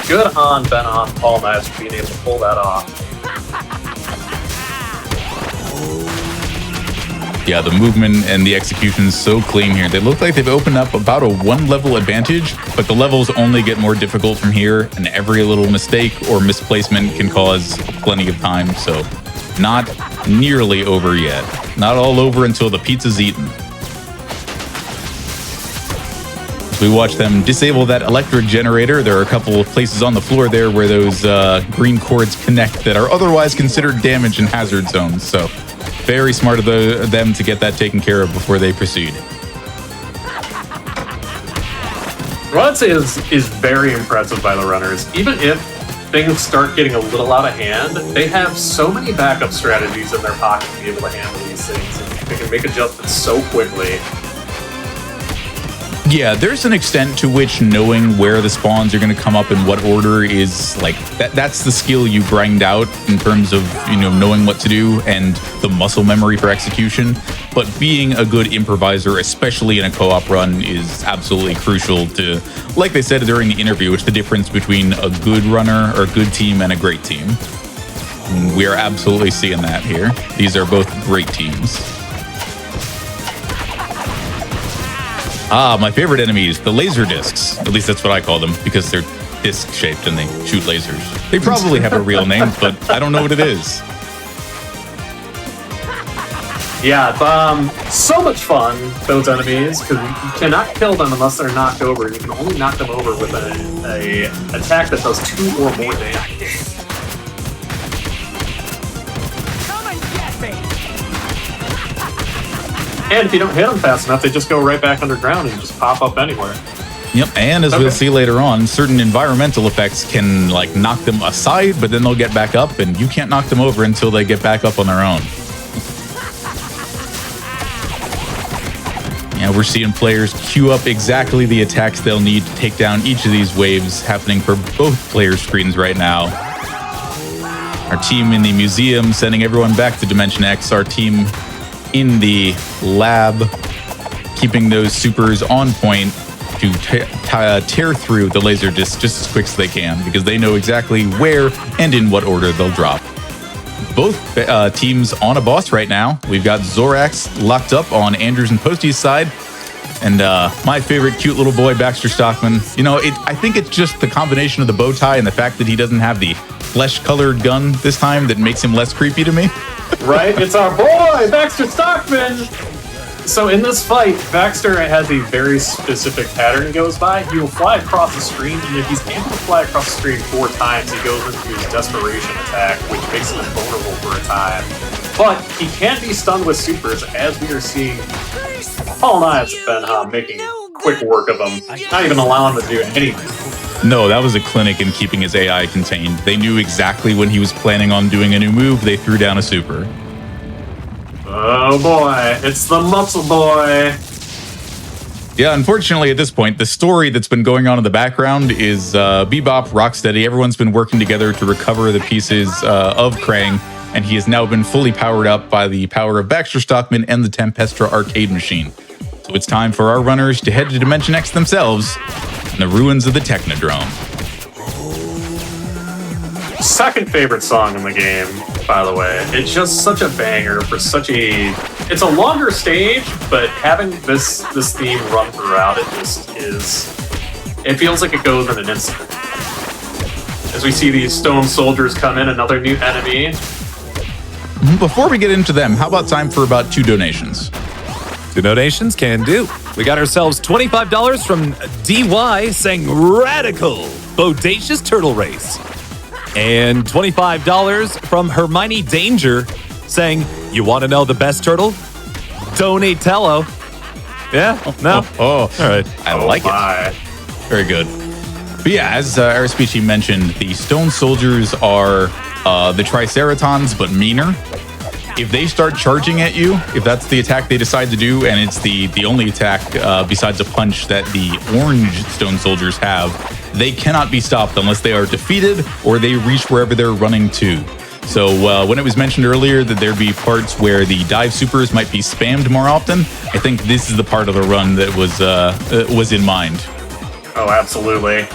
S3: good on Benja and Paul Knives for being able to pull that off.
S2: Yeah, the movement and the execution is so clean here. They look like they've opened up about a 1-level advantage, but the levels only get more difficult from here, and every little mistake or misplacement can cause plenty of time, so not nearly over yet. Not all over until the pizza's eaten. As we watch them disable that electric generator, there are a couple of places on the floor there where those green cords connect that are otherwise considered damage and hazard zones, so very smart of them to get that taken care of before they proceed.
S3: What I'd say is very impressive by the runners. Even if things start getting a little out of hand, they have so many backup strategies in their pocket to be able to handle these things. And they can make adjustments so quickly.
S2: Yeah, there's an extent to which knowing where the spawns are going to come up in what order is like that's the skill you grind out in terms of, you know, knowing what to do and the muscle memory for execution. But being a good improviser, especially in a co-op run, is absolutely crucial to, like they said during the interview, it's the difference between a good runner or a good team and a great team. And we are absolutely seeing that here. These are both great teams. Ah, my favorite enemies, the laser discs. At least that's what I call them, because they're disc-shaped and they shoot lasers. They probably have a real name, but I don't know what it is.
S3: Yeah, so much fun, those enemies, because you cannot kill them unless they're knocked over. You can only knock them over with a attack that does 2 or more damage. And if you don't hit them fast enough, they just go right back underground and just pop up anywhere.
S2: Yep, and as we'll see later on, certain environmental effects can like knock them aside, but then they'll get back up, and you can't knock them over until they get back up on their own. Yeah, we're seeing players queue up exactly the attacks they'll need to take down each of these waves, happening for both player screens right now. Our team in the museum sending everyone back to Dimension X. Our team in the lab keeping those supers on point to tear through the laser disc just as quick as they can, because they know exactly where and in what order they'll drop. Both teams on a boss right now. We've got Zorax locked up on Andrews and Posty's side, and my favorite cute little boy, Baxter Stockman. You know, I think it's just the combination of the bow tie and the fact that he doesn't have the flesh-colored gun this time that makes him less creepy to me.
S3: Right? It's our boy, Baxter Stockman! So in this fight, Baxter has a very specific pattern he goes by. He will fly across the screen, and if he's able to fly across the screen 4 times, he goes into his desperation attack, which makes him invulnerable for a time. But he can be stunned with supers, as we are seeing Paul Knives and Benja making quick work of him, not even allowing him to do anything.
S2: No, that was a clinic in keeping his AI contained. They knew exactly when he was planning on doing a new move. They threw down a super.
S3: Oh boy, it's the muscle boy.
S2: Yeah, unfortunately at this point, the story that's been going on in the background is Bebop, Rocksteady. Everyone's been working together to recover the pieces of Krang, and he has now been fully powered up by the power of Baxter Stockman and the Tempestra arcade machine. So it's time for our runners to head to Dimension X themselves in the ruins of the Technodrome.
S3: Second favorite song in the game, by the way. It's just such a banger for such a... It's a longer stage, but having this theme run throughout it just is... It feels like it goes in an instant. As we see these stone soldiers come in, another new enemy.
S2: Before we get into them, how about time for about 2 donations?
S1: 2 donations can do. We got ourselves $25 from DY saying radical bodacious turtle race. And $25 from Hermione Danger saying, you want to know the best turtle? Donatello. Yeah? No?
S2: Oh,
S1: all right.
S2: I like
S3: it.
S2: Very good. But yeah, as Arispici mentioned, the stone soldiers are the Triceratons, but meaner. If they start charging at you, if that's the attack they decide to do, and it's the only attack besides a punch that the orange stone soldiers have, they cannot be stopped unless they are defeated or they reach wherever they're running to. So when it was mentioned earlier that there'd be parts where the dive supers might be spammed more often, I think this is the part of the run that was in mind.
S3: Oh, absolutely.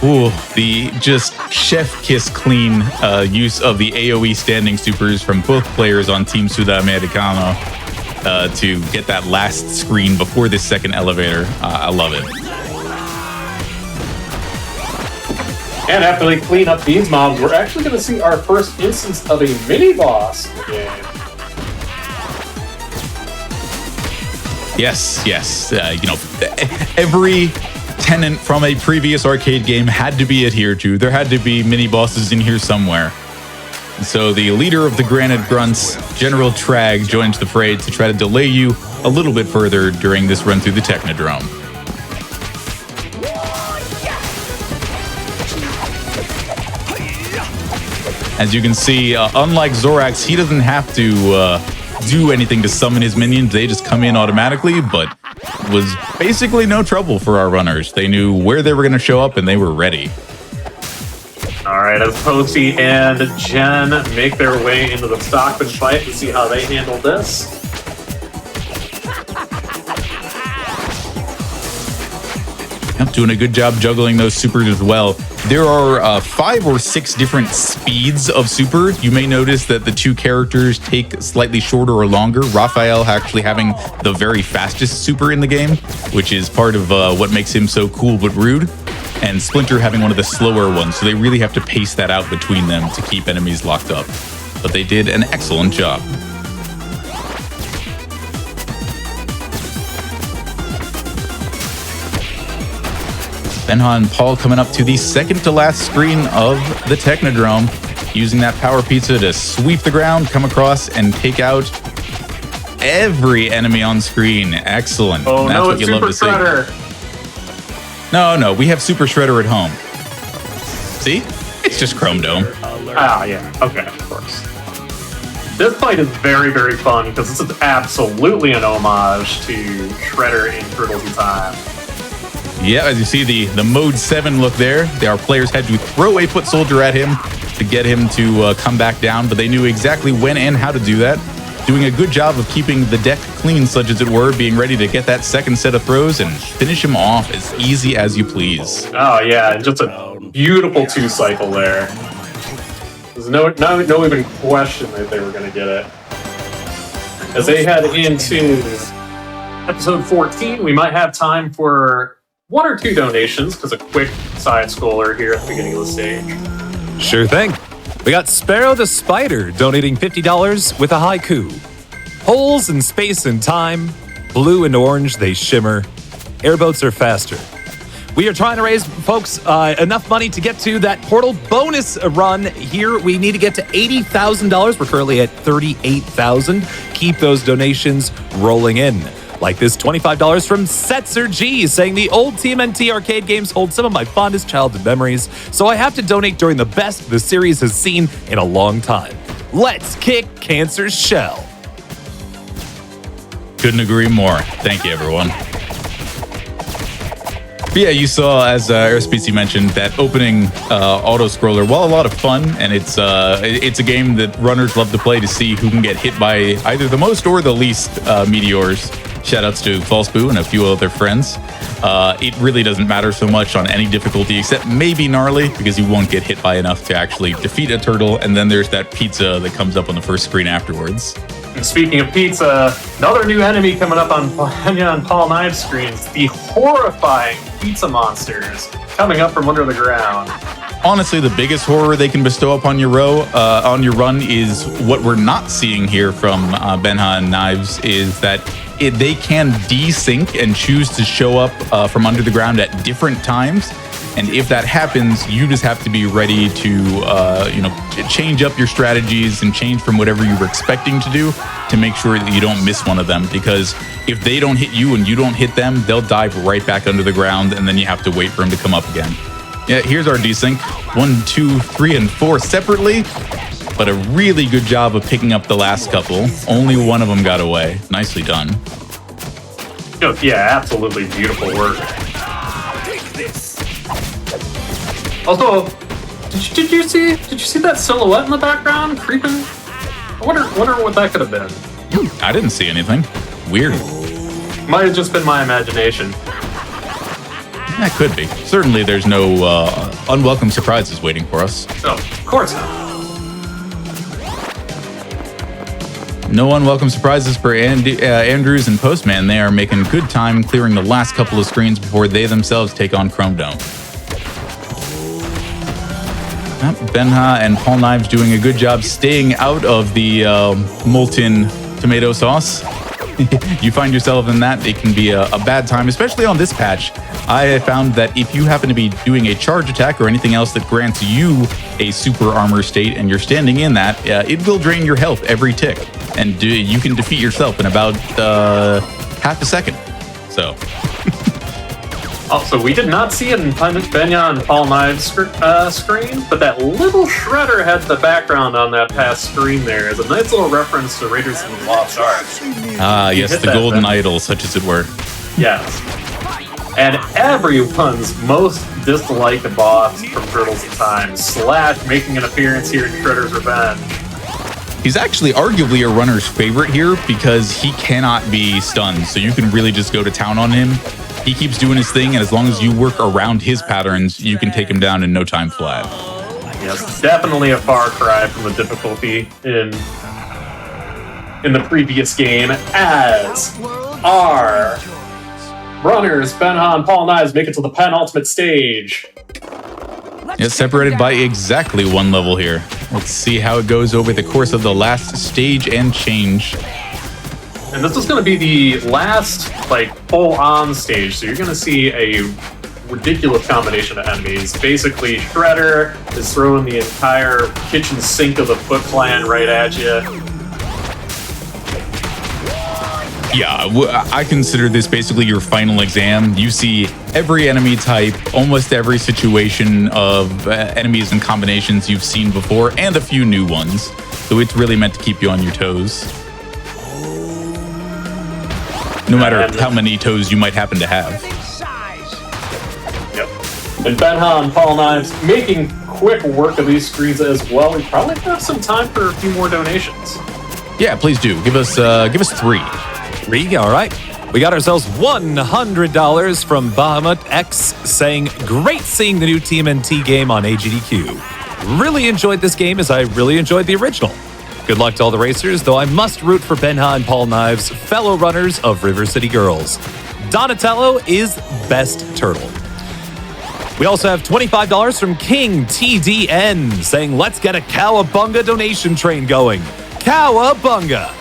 S2: Ooh, the just chef kiss clean use of the AoE standing supers from both players on Team Sudamericano to get that last screen before this second elevator. I love it.
S3: And after they clean up these mobs, we're actually going to see our first instance of a mini-boss in the game.
S2: Yes. Every tenet from a previous arcade game had to be adhered to. There had to be mini-bosses in here somewhere. So the leader of the Granite Grunts, General Trag, joins the fray to try to delay you a little bit further during this run through the Technodrome. As you can see, unlike Zorax, he doesn't have to do anything to summon his minions. They just come in automatically, but it was basically no trouble for our runners. They knew where they were going to show up, and they were ready.
S3: All right, as Posey and Jen make their way into the Stockman fight to see how they handle this.
S2: Yep, doing a good job juggling those supers as well. There are 5 or 6 different speeds of super. You may notice that the two characters take slightly shorter or longer. Raphael actually having the very fastest super in the game, which is part of what makes him so cool but rude. And Splinter having one of the slower ones, so they really have to pace that out between them to keep enemies locked up. But they did an excellent job. Benja and Paul coming up to the second to last screen of the Technodrome, using that power pizza to sweep the ground, come across, and take out every enemy on screen. Excellent.
S3: Oh,
S2: that's
S3: no,
S2: what
S3: it's
S2: you love
S3: Super
S2: to
S3: Shredder.
S2: See. No, we have Super Shredder at home. See? It's just Chrome Dome.
S3: Ah, yeah. Okay, of course. This fight is very, very fun because this is absolutely an homage to Shredder in Turtles in Time.
S2: Yeah, as you see the Mode 7 look there, our players had to throw a foot soldier at him to get him to come back down, but they knew exactly when and how to do that. Doing a good job of keeping the deck clean, such as it were, being ready to get that second set of throws and finish him off as easy as you please.
S3: Oh, yeah, and just a beautiful 2-cycle there. There's no even question that they were going to get it. As they head into episode 14, we might have time for 1 or 2 donations, because a quick side-scroller here at the beginning of the stage.
S1: Sure thing. We got Sparrow the Spider donating $50 with a haiku. Holes in space and time, blue and orange they shimmer. Airboats are faster. We are trying to raise, folks, enough money to get to that Portal bonus run here. We need to get to $80,000. We're currently at $38,000. Keep those donations rolling in. Like this $25 from Setzer G, saying the old TMNT arcade games hold some of my fondest childhood memories, so I have to donate during the best the series has seen in a long time. Let's kick Cancer's shell.
S2: Couldn't agree more. Thank you, everyone. But yeah, you saw, as Arispici mentioned, that opening auto-scroller, while a lot of fun, and it's a game that runners love to play to see who can get hit by either the most or the least meteors. Shoutouts to False Boo and a few other friends. It really doesn't matter so much on any difficulty except maybe Gnarly, because you won't get hit by enough to actually defeat a turtle, and then there's that pizza that comes up on the first screen afterwards.
S3: And speaking of pizza, another new enemy coming up on Benja and Paul Knives screens, the horrifying pizza monsters coming up from under the ground.
S2: Honestly, the biggest horror they can bestow upon your run is what we're not seeing here from Benja and Knives, is that they can desync and choose to show up from under the ground at different times. And if that happens, you just have to be ready to change up your strategies and change from whatever you were expecting to do to make sure that you don't miss one of them. Because if they don't hit you and you don't hit them, they'll dive right back under the ground, and then you have to wait for them to come up again. Yeah, here's our desync. 1, 2, 3, and 4 separately, but a really good job of picking up the last couple. Only one of them got away. Nicely done.
S3: Oh, yeah, absolutely beautiful work. Also, did you see that silhouette in the background creeping? I wonder what that could have been.
S2: I didn't see anything. Weird.
S3: Might have just been my imagination.
S2: That could be. Certainly there's no unwelcome surprises waiting for us.
S3: Oh, of course not.
S2: No unwelcome surprises for Andrews and Postman. They are making good time clearing the last couple of screens before they themselves take on Chrome Dome. Benja and Paul Knives doing a good job staying out of the molten tomato sauce. You find yourself in that, it can be a bad time, especially on this patch. I found that if you happen to be doing a charge attack or anything else that grants you a super armor state and you're standing in that, it will drain your health every tick. And you can defeat yourself in about half a second. So...
S3: Also, we did not see it in Benja and Paul Knives screen, but that little shredder had the background on that past screen there as a nice little reference to Raiders of the Lost Ark.
S2: Ah, yes, the golden idol, such as it were.
S3: Yes. And everyone's most disliked boss from Turtles in Time, Slash, making an appearance here in Shredder's Revenge.
S2: He's actually arguably a runner's favorite here because he cannot be stunned, so you can really just go to town on him. He keeps doing his thing, and as long as you work around his patterns, you can take him down in no time flat.
S3: Yes, definitely a far cry from the difficulty in the previous game, as our runners, Benja and Paul Knives, make it to the penultimate stage.
S2: It's separated by exactly one level here. Let's see how it goes over the course of the last stage and change.
S3: And this is going to be the last, full-on stage, so you're going to see a ridiculous combination of enemies. Basically, Shredder is throwing the entire kitchen sink of the Foot Clan right at you.
S2: Yeah, I consider this basically your final exam. You see every enemy type, almost every situation of enemies and combinations you've seen before, and a few new ones. So it's really meant to keep you on your toes. No matter how many toes you might happen to have.
S3: Yep. And Benja and Paul Knives making quick work of these screens as well. We probably have some time for a few more donations.
S2: Yeah, please do. Give us 3.
S1: 3? All right. We got ourselves $100 from Bahamut X saying, great seeing the new TMNT game on AGDQ. Really enjoyed this game as I really enjoyed the original. Good luck to all the racers, though I must root for Benja and Paul Knives, fellow runners of River City Girls. Donatello is best turtle. We also have $25 from King TDN saying, let's get a Cowabunga donation train going. Cowabunga!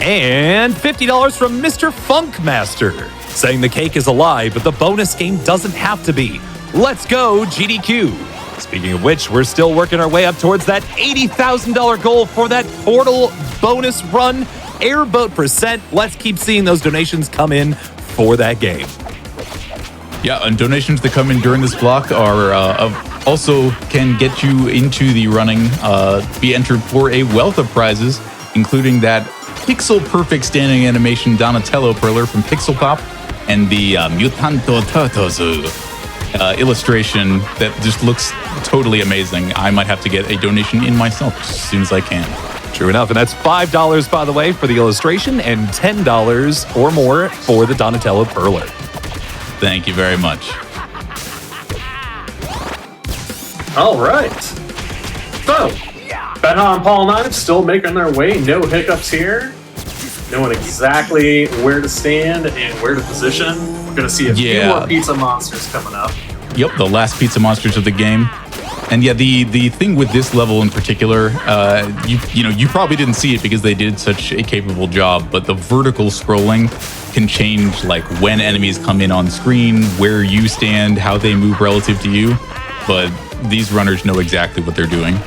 S1: And $50 from Mr. Funkmaster saying the cake is a lie, but the bonus game doesn't have to be. Let's go, GDQ. Speaking of which, we're still working our way up towards that $80,000 goal for that Portal bonus run, Airboat %. Let's keep seeing those donations come in for that game.
S2: Yeah, and donations that come in during this block are also can get you into the running, be entered for a wealth of prizes, including that pixel-perfect standing animation Donatello Perler from Pixel Pop and the Mutanto Turtles illustration that just looks totally amazing. I might have to get a donation in myself as soon as I can.
S1: True enough, and that's $5, by the way, for the illustration and $10 or more for the Donatello Perler.
S2: Thank you very much.
S3: All right. So, Benja and Paul Knives still making their way. No hiccups here. Knowing exactly where to stand and where to position. We're going to see a few more pizza monsters coming up.
S2: Yep, the last pizza monsters of the game. And yeah, the thing with this level in particular, you probably didn't see it because they did such a capable job, but the vertical scrolling can change like when enemies come in on screen, where you stand, how they move relative to you. But these runners know exactly what they're doing.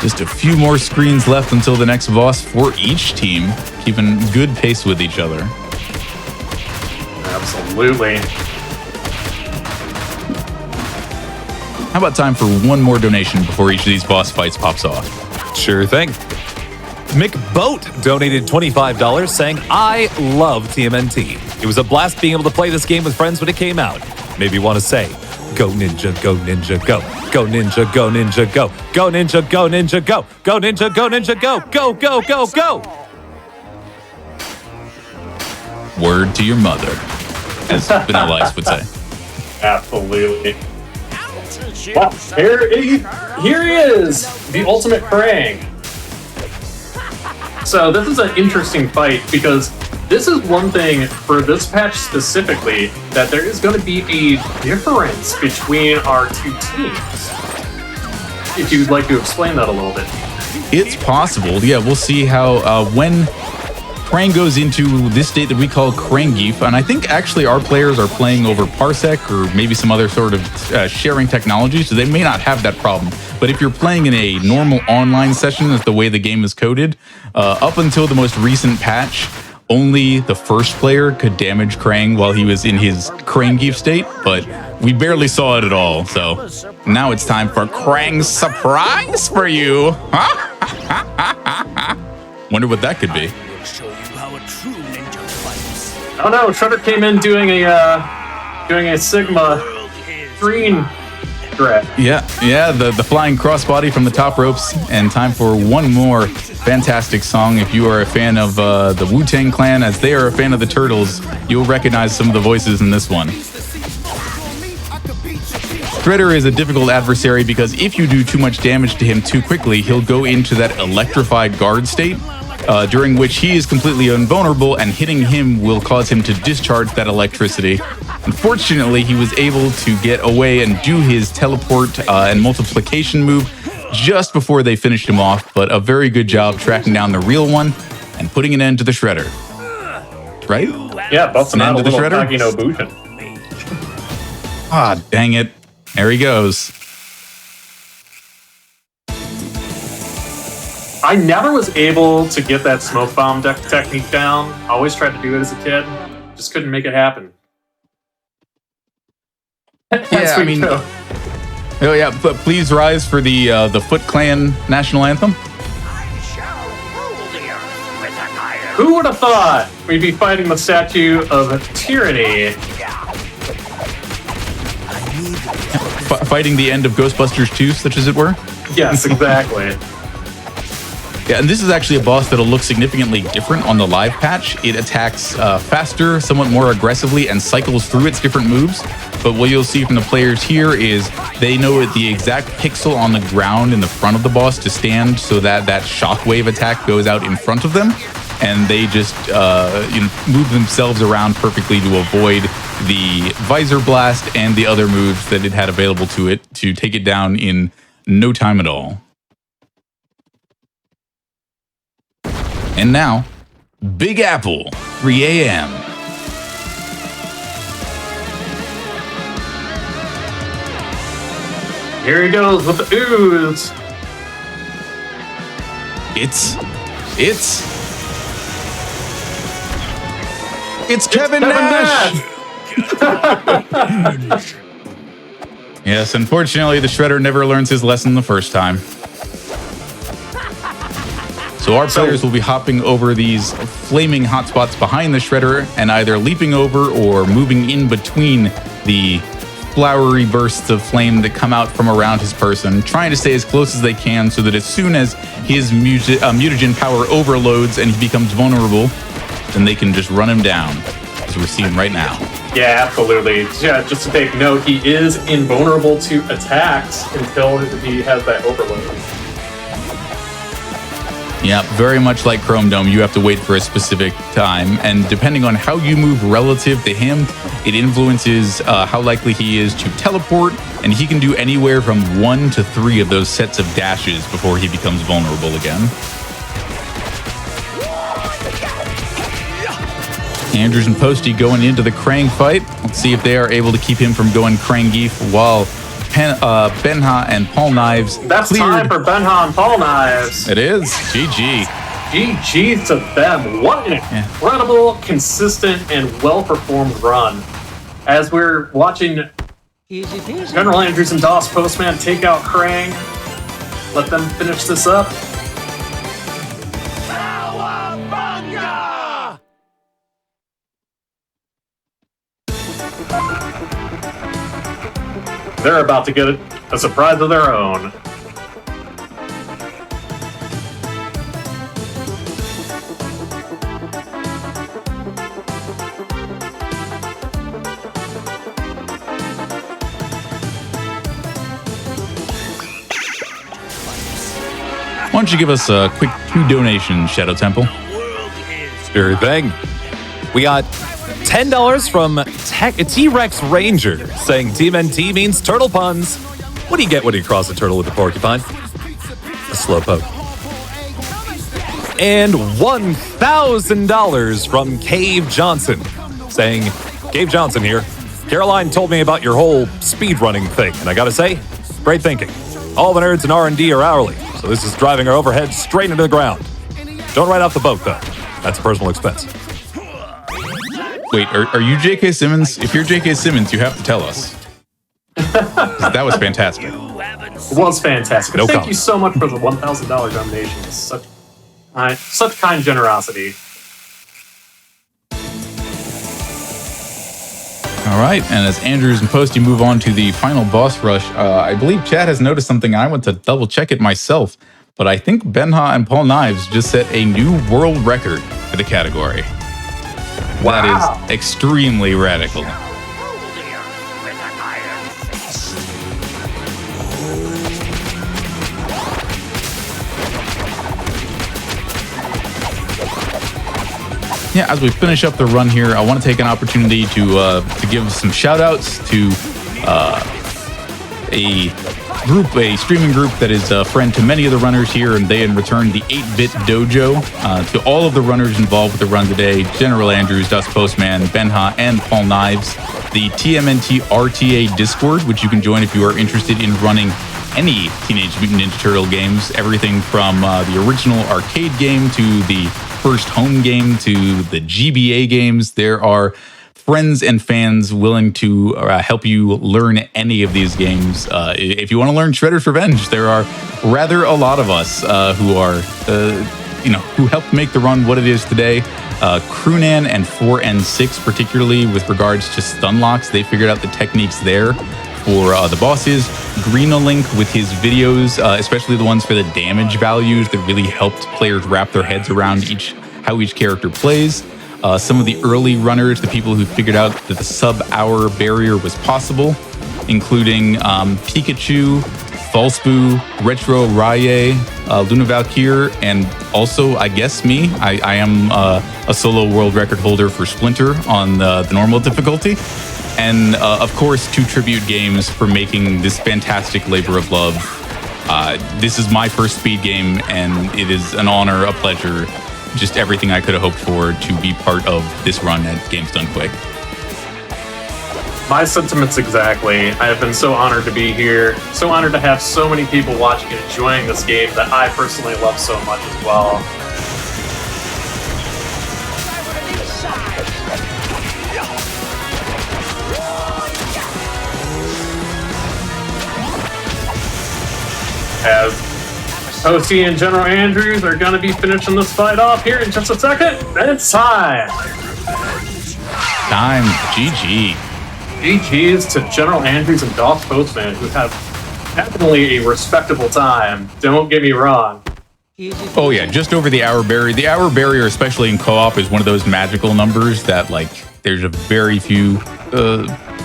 S2: Just a few more screens left until the next boss for each team. keeping good pace with each other.
S3: Absolutely.
S2: How about time for one more donation before each of these boss fights pops off?
S1: Sure thing. McBoat donated $25 saying, I love TMNT. It was a blast being able to play this game with friends when it came out. Maybe you want to say, go ninja, go ninja, go. Go ninja, go ninja, go. Go ninja, go ninja, go. Go ninja, go ninja, go. Go, go, go, go.
S2: Word to your mother, as Vanilla Ice would say.
S3: Absolutely. Well, here he is, the ultimate Krang. So this is an interesting fight because this is one thing for this patch specifically that there is going to be a difference between our two teams. If you'd like to explain that a little bit.
S2: It's possible. Yeah, we'll see how when Krang goes into this state that we call Krangif, and I think actually our players are playing over Parsec or maybe some other sort of sharing technology, so they may not have that problem. But if you're playing in a normal online session, that's the way the game is coded, up until the most recent patch, only the first player could damage Krang while he was in his Krangif state, but we barely saw it at all. So now it's time for Krang's surprise for you. Wonder what that could be.
S3: Oh no, Shredder came in doing a Sigma green threat.
S2: Yeah, the flying crossbody from the top ropes, and time for one more fantastic song. If you are a fan of the Wu-Tang Clan, as they are a fan of the Turtles, you'll recognize some of the voices in this one. Shredder is a difficult adversary because if you do too much damage to him too quickly, he'll go into that electrified guard state, during which he is completely invulnerable, and hitting him will cause him to discharge that electricity. Unfortunately, he was able to get away and do his teleport and multiplication move just before they finished him off, but a very good job tracking down the real one and putting an end to the Shredder. Right?
S3: Yeah, busting out a
S2: to the
S3: little
S2: Shredder?
S3: Kagino Bushin.
S2: Ah, dang it. There he goes.
S3: I never was able to get that smoke bomb technique down. I always tried to do it as a kid. Just couldn't make it happen.
S2: Yeah, I mean, oh yeah, but please rise for the Foot Clan national anthem.
S3: Who would have thought we'd be fighting the statue of tyranny?
S2: Fighting the end of Ghostbusters 2, such as it were.
S3: Yes, exactly.
S2: Yeah, and this is actually a boss that'll look significantly different on the live patch. It attacks faster, somewhat more aggressively, and cycles through its different moves. But what you'll see from the players here is they know the exact pixel on the ground in the front of the boss to stand so that that shockwave attack goes out in front of them. And they just move themselves around perfectly to avoid the visor blast and the other moves that it had available to it to take it down in no time at all. And now, Big Apple, 3 a.m.
S3: Here he goes with the ooze.
S2: It's Kevin Nash. Yes, unfortunately, the Shredder never learns his lesson the first time. So our players will be hopping over these flaming hotspots behind the Shredder and either leaping over or moving in between the flowery bursts of flame that come out from around his person, trying to stay as close as they can so that as soon as his mutagen power overloads and he becomes vulnerable, then they can just run him down, as we're seeing right now.
S3: Yeah, absolutely. Yeah, just to take note, he is invulnerable to attacks until he has that overload.
S2: Yeah, very much like Chrome Dome, you have to wait for a specific time, and depending on how you move relative to him, it influences how likely he is to teleport, and he can do anywhere from 1 to 3 of those sets of dashes before he becomes vulnerable again. Andrews and Posty going into the Krang fight. Let's see if they are able to keep him from going Krangif while Benja and Paul Knives
S3: That's
S2: cleared.
S3: time for Benja and Paul Knives.
S2: It is. GG.
S3: GG to them. What an incredible, consistent, and well-performed run. As we're watching
S7: Easy peasy.
S3: General Andrews and Dospostmann take out Krang, let them finish this up. They're about to get a surprise of their own.
S2: Why don't you give us a quick 2 donations, Shadow Temple?
S1: Sure thing. We got $10 from T-Rex Ranger saying TMNT means turtle puns. What do you get when you cross a turtle with a porcupine? A slowpoke. And $1,000 from Cave Johnson saying, Cave Johnson here. Caroline told me about your whole speedrunning thing, and I gotta say, great thinking. All the nerds in R&D are hourly, so this is driving our overhead straight into the ground. Don't write off the boat, though. That's a personal expense.
S2: Wait, are you J.K. Simmons? If you're J.K. Simmons, you have to tell us. 'Cause that was fantastic.
S3: It was fantastic.
S1: No
S3: Thank
S1: comment.
S3: you so much for the $1,000 donation. It's such kind generosity.
S2: All right, and as Andrews and Posty move on to the final boss rush, I believe Chad has noticed something. I went to double check it myself, but I think Benja and Paul Knives just set a new world record for the category.
S3: Wow.
S2: That is extremely radical. Yeah, as we finish up the run here, I want to take an opportunity to give some shout outs to a streaming group that is a friend to many of the runners here, and they in return the 8-Bit Dojo. To all of the runners involved with the run today, General Andrews, Dospostmann, Benja, and Paul Knives, the TMNT RTA Discord, which you can join if you are interested in running any Teenage Mutant Ninja Turtle games, everything from the original arcade game to the first home game to the GBA games. There are friends and fans willing to help you learn any of these games. If you want to learn Shredder's Revenge, there are rather a lot of us who are, who helped make the run what it is today. Crewnan and 4N6, particularly with regards to stun locks, they figured out the techniques there for the bosses. Greenolink with his videos, especially the ones for the damage values that really helped players wrap their heads around how each character plays. Some of the early runners, the people who figured out that the sub-hour barrier was possible, including Pikachu, Falsbu, Retro Raye, Luna Valkyr, and also, I guess, me. I am a solo world record holder for Splinter on the normal difficulty. And, of course, 2 tribute games for making this fantastic labor of love. This is my first speed game, and it is an honor, a pleasure, just everything I could have hoped for to be part of this run at Games Done Quick.
S3: My sentiments exactly. I have been so honored to be here, so honored to have so many people watching and enjoying this game that I personally love so much as well. As Posty and General Andrews are going to be finishing this fight off here in just a second. And it's time.
S2: Time. GG.
S3: GG's to General Andrews and Dospostmann, who have definitely a respectable time. Don't get me wrong.
S2: Oh yeah, just over the hour barrier. The hour barrier, especially in co-op, is one of those magical numbers that, like, there's a very few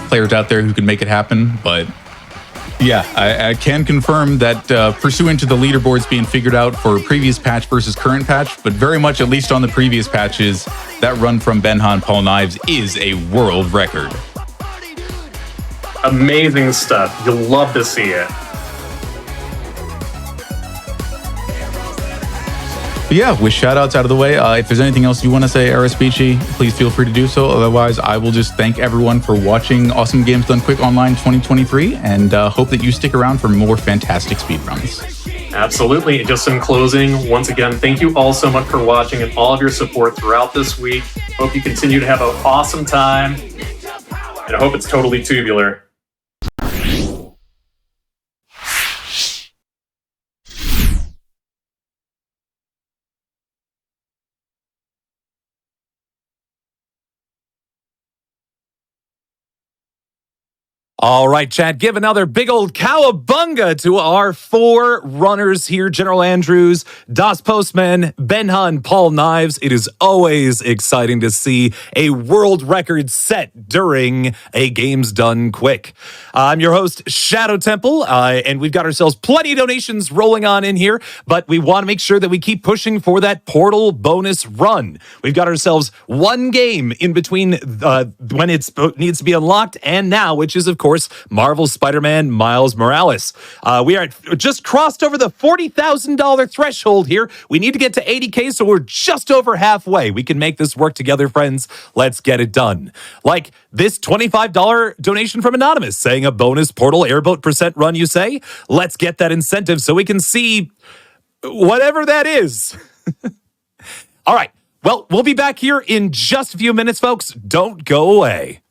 S2: players out there who can make it happen, but yeah, I can confirm that pursuant to the leaderboards being figured out for previous patch versus current patch, but very much, at least on the previous patches, that run from Benja and Paul Knives is a world record.
S3: Amazing stuff. You'll love to see it.
S2: But yeah, with shout-outs out of the way, if there's anything else you want to say, Arispici, please feel free to do so. Otherwise, I will just thank everyone for watching Awesome Games Done Quick Online 2023, and hope that you stick around for more fantastic speedruns.
S3: Absolutely. Just in closing, once again, thank you all so much for watching and all of your support throughout this week. Hope you continue to have an awesome time, and I hope it's totally tubular.
S1: All right, Chad, give another big old cowabunga to our 4 runners here. General Andrews, Dospostmann, Benja, and Paul Knives. It is always exciting to see a world record set during a Games Done Quick. I'm your host, Shadow Temple, and we've got ourselves plenty of donations rolling on in here, but we want to make sure that we keep pushing for that Portal bonus run. We've got ourselves 1 game in between when it needs to be unlocked and now, which is, of course, Marvel's Spider-Man Miles Morales. We are just crossed over the $40,000 threshold here. We need to get to 80K, so we're just over halfway. We can make this work together, friends. Let's get it done. Like this $25 donation from Anonymous saying a bonus Portal airboat percent run, you say? Let's get that incentive so we can see whatever that is. All right. Well, we'll be back here in just a few minutes, folks. Don't go away.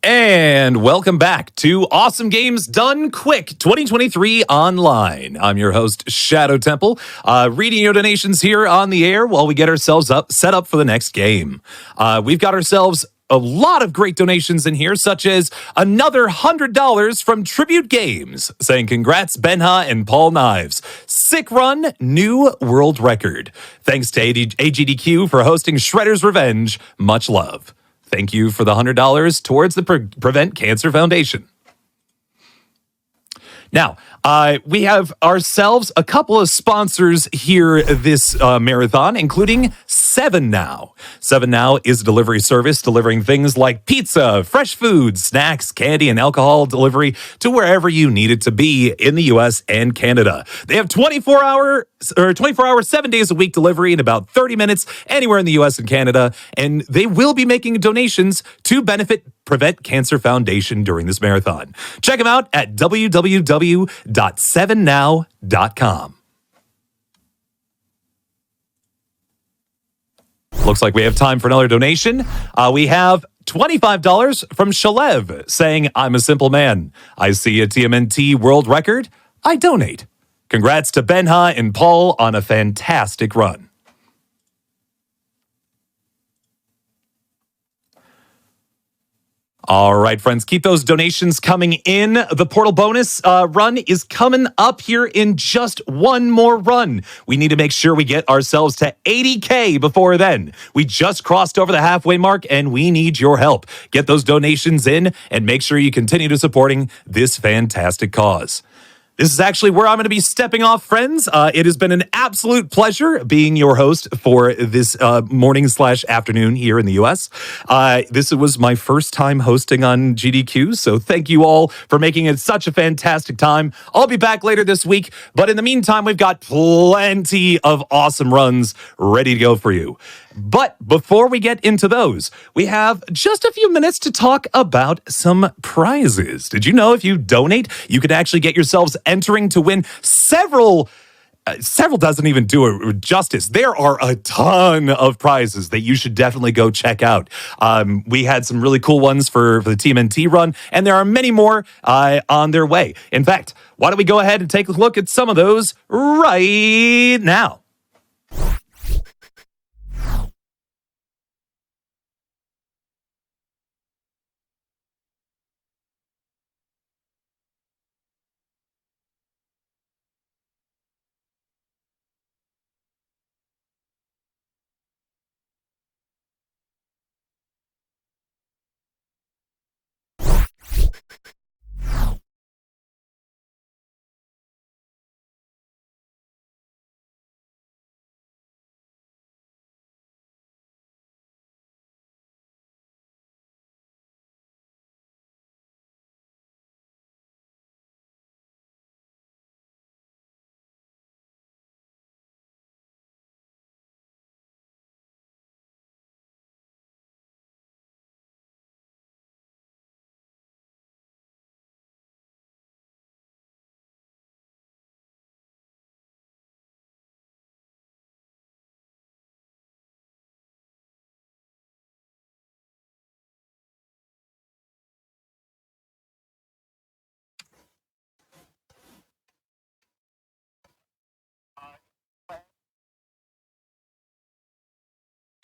S1: And welcome back to Awesome Games Done Quick 2023 Online. I'm your host, Shadow Temple, reading your donations here on the air while we get ourselves set up for the next game. We've got ourselves a lot of great donations in here, such as another $100 from Tribute Games, saying congrats Benja and Paul Knives. Sick run, new world record. Thanks to AGDQ for hosting Shredder's Revenge. Much love. Thank you for the $100 towards the Prevent Cancer Foundation. Now, we have ourselves a couple of sponsors here this marathon, including 7Now. 7Now is a delivery service delivering things like pizza, fresh food, snacks, candy, and alcohol delivery to wherever you need it to be in the U.S. and Canada. They have 24-hour, 7 days a week delivery in about 30 minutes anywhere in the U.S. and Canada, and they will be making donations to benefit Prevent Cancer Foundation during this marathon. Check them out at www.7now.com. Looks like we have time for another donation. We have $25 from Shalev saying, I'm a simple man. I see a TMNT world record. I donate. Congrats to Benja and Paul on a fantastic run. All right, friends, keep those donations coming in. The portal bonus run is coming up here in just one more run. We need to make sure we get ourselves to 80K before then. We just crossed over the halfway mark, and we need your help. Get those donations in and make sure you continue to supporting this fantastic cause. This is actually where I'm going to be stepping off, friends. It has been an absolute pleasure being your host for this morning/afternoon here in the U.S. This was my first time hosting on GDQ, so thank you all for making it such a fantastic time. I'll be back later this week, but in the meantime, we've got plenty of awesome runs ready to go for you. But before we get into those, we have just a few minutes to talk about some prizes. Did you know if you donate, you could actually get yourselves entering to win several doesn't even do it justice. There are a ton of prizes that you should definitely go check out. We had some really cool ones for the TMNT run, and there are many more on their way. In fact, why don't we go ahead and take a look at some of those right now?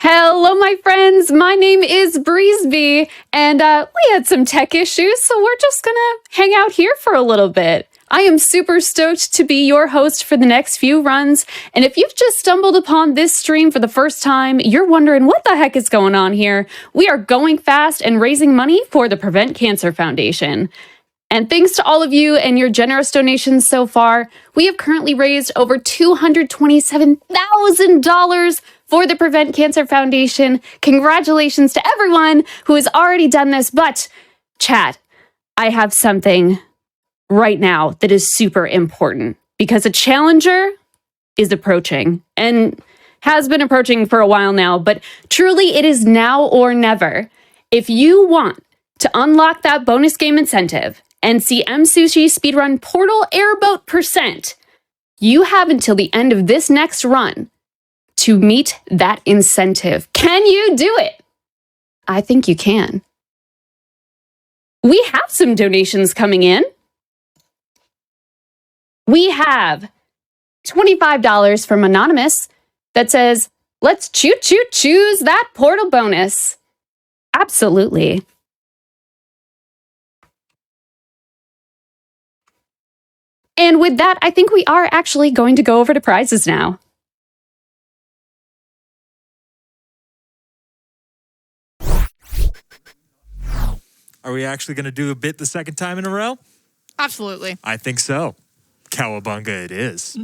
S8: Hello, my friends. My name is Breezeby, and we had some tech issues, so we're just gonna hang out here for a little bit. I am super stoked to be your host for the next few runs, and if you've just stumbled upon this stream for the first time, you're wondering what the heck is going on here. We are going fast and raising money for the Prevent Cancer Foundation. And thanks to all of you and your generous donations so far, we have currently raised over $227,000 for the Prevent Cancer Foundation. Congratulations to everyone who has already done this. But, chat, I have something right now that is super important because a challenger is approaching and has been approaching for a while now. But truly, it is now or never. If you want to unlock that bonus game incentive and see Msushi speedrun Portal Airboat %, you have until the end of this next run to meet that incentive. Can you do it? I think you can. We have some donations coming in. We have $25 from Anonymous that says, let's choose that portal bonus. Absolutely. And with that, I think we are actually going to go over to prizes now.
S9: Are we actually going to do a bit the second time in a row?
S10: Absolutely.
S9: I think so. Cowabunga it is.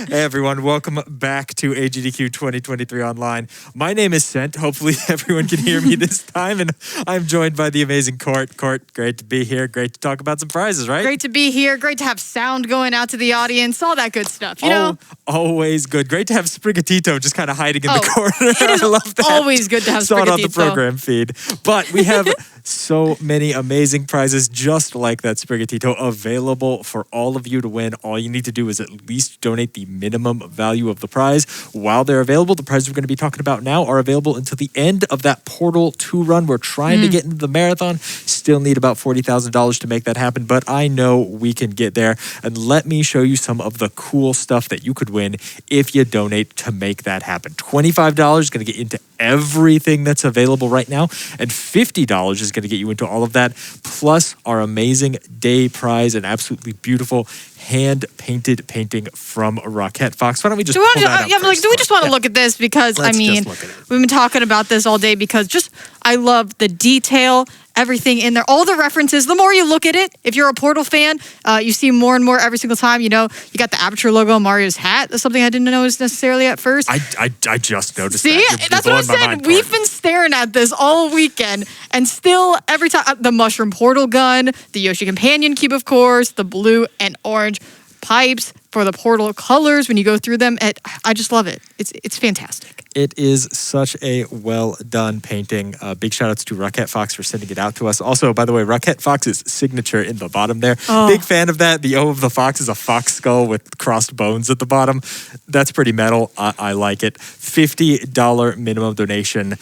S9: Hey everyone, welcome back to AGDQ 2023 Online. My name is Sent. Hopefully everyone can hear me this time, and I'm joined by the amazing Court. Court, great to be here. Great to talk about some prizes, right?
S10: Great to be here. Great to have sound going out to the audience. All that good stuff, you know?
S9: Always good. Great to have Sprigatito just kind of hiding in the corner.
S10: It is
S9: I love that.
S10: always good to have
S9: Saw it on the
S10: Sprigatito.
S9: program feed. But we have so many amazing prizes just like that Sprigatito available for all of you to win. All you need to do is at least donate the minimum value of the prize. While they're available, the prizes we're going to be talking about now are available until the end of that Portal 2 run. We're trying to get into the marathon. Still need about $40,000 to make that happen, but I know we can get there. And let me show you some of the cool stuff that you could win if you donate to make that happen. $25 is going to get into everything that's available right now, and $50 is going to get you into all of that, plus our amazing day prize, an absolutely beautiful hand-painted painting from Rocket Fox. Why don't we just pull that up first?
S10: Do we just want to look at this? Because,
S9: Let's
S10: I mean,
S9: just look at it.
S10: we've been talking about this all day because I love the detail, everything in there, all the references. The more you look at it, if you're a Portal fan, you see more and more every single time. You know, you got the Aperture logo on Mario's hat. That's something I didn't notice necessarily at first.
S9: I just noticed
S10: See,
S9: that.
S10: that's what I'm saying. We've been staring at this all weekend, and still every time the Mushroom Portal gun, the Yoshi Companion Cube, of course, the blue and orange pipes for the Portal colors when you go through them. I just love it. It's fantastic.
S9: It is such a well done painting. Big shout outs to Rocket Fox for sending it out to us. Also, by the way, Rocket Fox's signature in the bottom there. Big fan of that. The O of the fox is a fox skull with crossed bones at the bottom. That's pretty metal. I like it. $50 minimum donation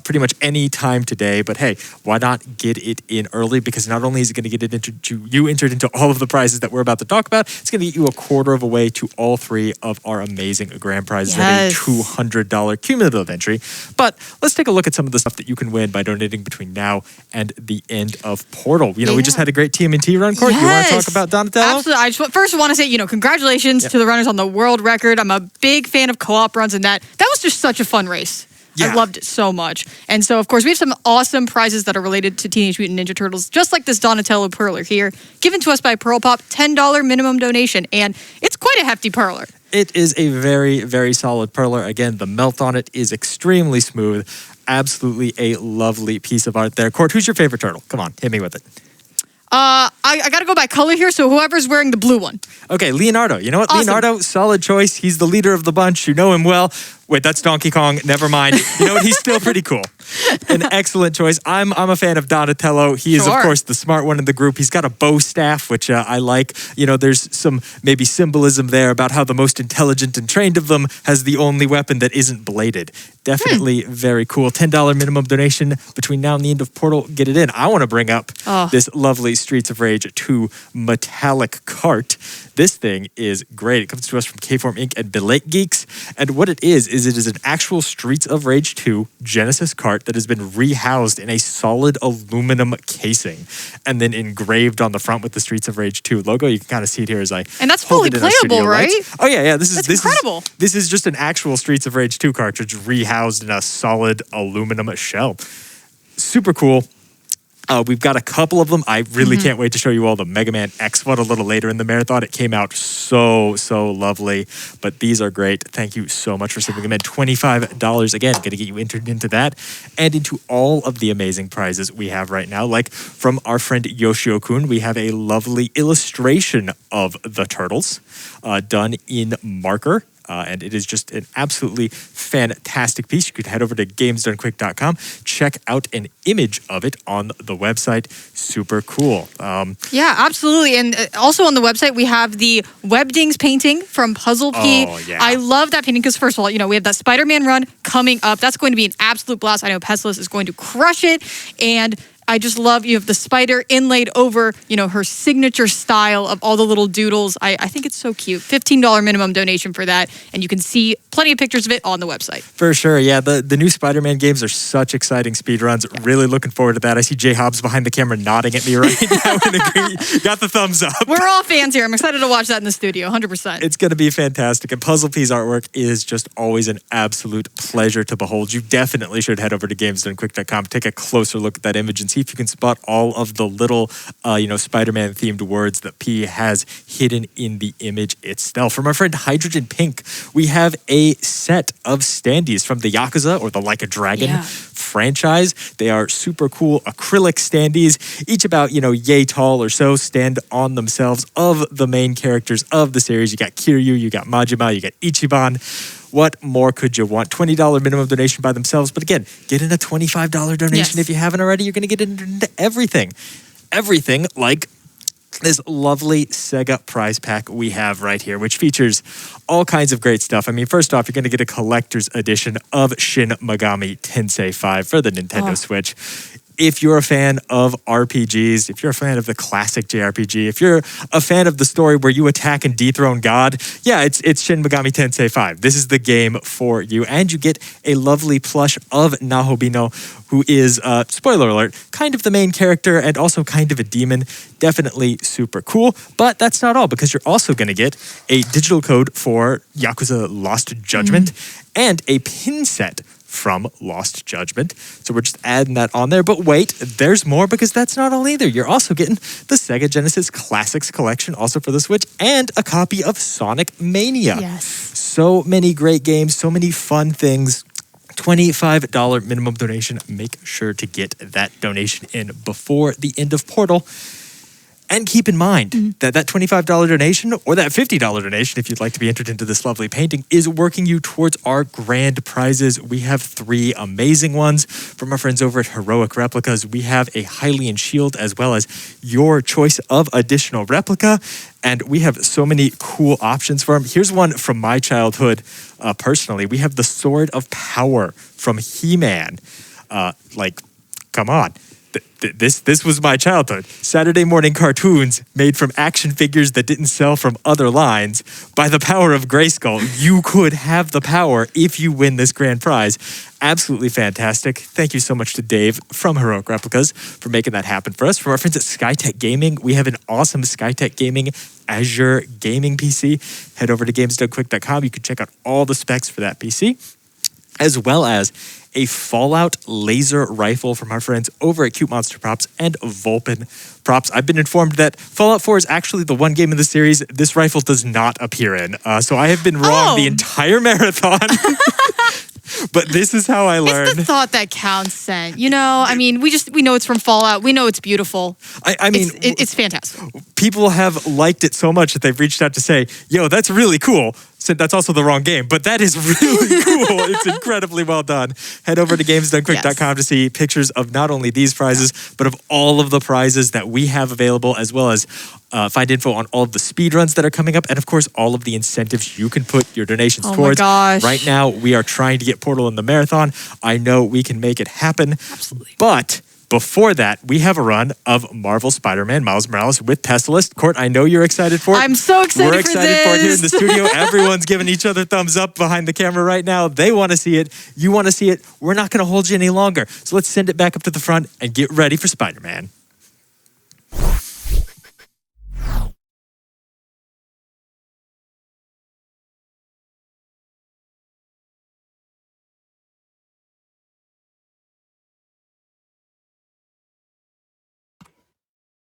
S9: pretty much any time today. But hey, why not get it in early? Because not only is it going to get it entered into all of the prizes that we're about to talk about, it's going to get you a quarter of a way to all three of our amazing grand prizes at a $200 cumulative entry. But let's take a look at some of the stuff that you can win by donating between now and the end of Portal. You know, we just had a great TMNT run, Court. You want to talk about Donatello?
S10: Absolutely. I just first want to say, congratulations to the runners on the world record. I'm a big fan of co-op runs, and that was just such a fun race. I loved it so much. And so, of course, we have some awesome prizes that are related to Teenage Mutant Ninja Turtles, just like this Donatello Perler here, given to us by Pearl Pop, $10 minimum donation. And it's quite a hefty Perler.
S9: It is a very, very solid Perler. Again, the melt on it is extremely smooth. Absolutely a lovely piece of art there. Court, who's your favorite turtle? Come on, hit me with it.
S10: I got to go by color here, so whoever's wearing the blue one.
S9: Okay, Leonardo. You know what?
S10: Awesome.
S9: Leonardo, solid choice. He's the leader of the bunch. You know him well. Wait, that's Donkey Kong. Never mind. You know what? He's still pretty cool. An excellent choice. I'm a fan of Donatello. He is, of course, the smart one in the group. He's got a bow staff, which I like. You know, there's some maybe symbolism there about how the most intelligent and trained of them has the only weapon that isn't bladed. Definitely very cool. $10 minimum donation between now and the end of Portal. Get it in. I want to bring up this lovely Streets of Rage 2 metallic cart. This thing is great. It comes to us from K-Form Inc. and Belate Geeks. And what it is it is an actual Streets of Rage 2 Genesis cart that has been rehoused in a solid aluminum casing and then engraved on the front with the Streets of Rage 2 logo. You can kind of see it here as I
S10: And that's fully playable, right?
S9: Oh, yeah. This is
S10: incredible.
S9: This is just an actual Streets of Rage 2 cartridge rehoused in a solid aluminum shell. Super cool. We've got a couple of them. I really can't wait to show you all the Mega Man X one a little later in the marathon. It came out so lovely, but these are great. Thank you so much for sending them in. $25, again, going to get you entered into that and into all of the amazing prizes we have right now. Like from our friend Yoshio-kun, we have a lovely illustration of the turtles done in marker. And it is just an absolutely fantastic piece. You could head over to gamesdonequick.com, check out an image of it on the website. Super cool.
S10: Yeah, absolutely. And also on the website, we have the Webdings painting from Puzzle P.
S9: Oh, yeah.
S10: I love that painting because, first of all, we have that Spider-Man run coming up. That's going to be an absolute blast. I know Pestilus is going to crush it. And I just love you have the spider inlaid over, her signature style of all the little doodles. I think it's so cute. $15 minimum donation for that, and you can see plenty of pictures of it on the website.
S9: For sure, yeah. The new Spider-Man games are such exciting speedruns. Yeah. Really looking forward to that. I see Jay Hobbs behind the camera nodding at me right now and agree. Got the thumbs up.
S10: We're all fans here. I'm excited to watch that in the studio, 100%.
S9: It's going to be fantastic. And Puzzle P's artwork is just always an absolute pleasure to behold. You definitely should head over to GamesDoneQuick.com, take a closer look at that image and see if you can spot all of the little, Spider-Man themed words that P has hidden in the image itself. From our friend Hydrogen Pink, we have a set of standees from the Yakuza or the Like a Dragon franchise. They are super cool acrylic standees, each about, yay tall or so, stand on themselves of the main characters of the series. You got Kiryu, you got Majima, you got Ichiban. What more could you want? $20 minimum donation by themselves. But again, get in a $25 donation if you haven't already. You're going to get into everything. Everything like this lovely Sega prize pack we have right here, which features all kinds of great stuff. I mean, first off, you're going to get a collector's edition of Shin Megami Tensei 5 for the Nintendo Switch. If you're a fan of RPGs, if you're a fan of the classic JRPG, if you're a fan of the story where you attack and dethrone God, it's Shin Megami Tensei 5. This is the game for you. And you get a lovely plush of Nahobino, who is, spoiler alert, kind of the main character and also kind of a demon. Definitely super cool. But that's not all, because you're also going to get a digital code for Yakuza Lost Judgment and a pin set from Lost Judgment. So we're just adding that on there. But wait, there's more, because that's not all either. You're also getting the Sega Genesis Classics Collection, also for the Switch, and a copy of Sonic Mania.
S10: Yes.
S9: So many great games, so many fun things. $25 minimum donation. Make sure to get that donation in before the end of Portal. And keep in mind that $25 donation or that $50 donation, if you'd like to be entered into this lovely painting, is working you towards our grand prizes. We have 3 amazing ones from our friends over at Heroic Replicas. We have a Hylian shield as well as your choice of additional replica. And we have so many cool options for them. Here's one from my childhood personally. We have the Sword of Power from He-Man. Come on. This was my childhood. Saturday morning cartoons made from action figures that didn't sell from other lines. By the power of Grayskull, you could have the power if you win this grand prize. Absolutely fantastic. Thank you so much to Dave from Heroic Replicas for making that happen for us. From our friends at Skytech Gaming, we have an awesome Skytech Gaming Azure gaming PC. Head over to GamesDoneQuick.com. You can check out all the specs for that PC, as well as a Fallout laser rifle from our friends over at Cute Monster Props and Vulpin Props. I've been informed that Fallout 4 is actually the one game in the series this rifle does not appear in. So I have been wrong the entire marathon. But this is how I learned.
S10: It's the thought that counts, Sen. We know it's from Fallout. We know it's beautiful. It's fantastic.
S9: People have liked it so much that they've reached out to say, yo, that's really cool. So that's also the wrong game, but that is really cool. It's incredibly well done. Head over to GamesDoneQuick.com to see pictures of not only these prizes, but of all of the prizes that we have available, as well as find info on all of the speedruns that are coming up, and of course, all of the incentives you can put your donations towards.
S10: My gosh.
S9: Right now, we are trying to get Portal in the marathon. I know we can make it happen.
S10: Absolutely.
S9: But before that, we have a run of Marvel Spider-Man Miles Morales with Pestilist. Court, I know you're excited for it.
S10: I'm so excited
S9: We're excited for it here in the studio. Everyone's giving each other thumbs up behind the camera right now. They want to see it. You want to see it. We're not going to hold you any longer. So let's send it back up to the front and get ready for Spider-Man.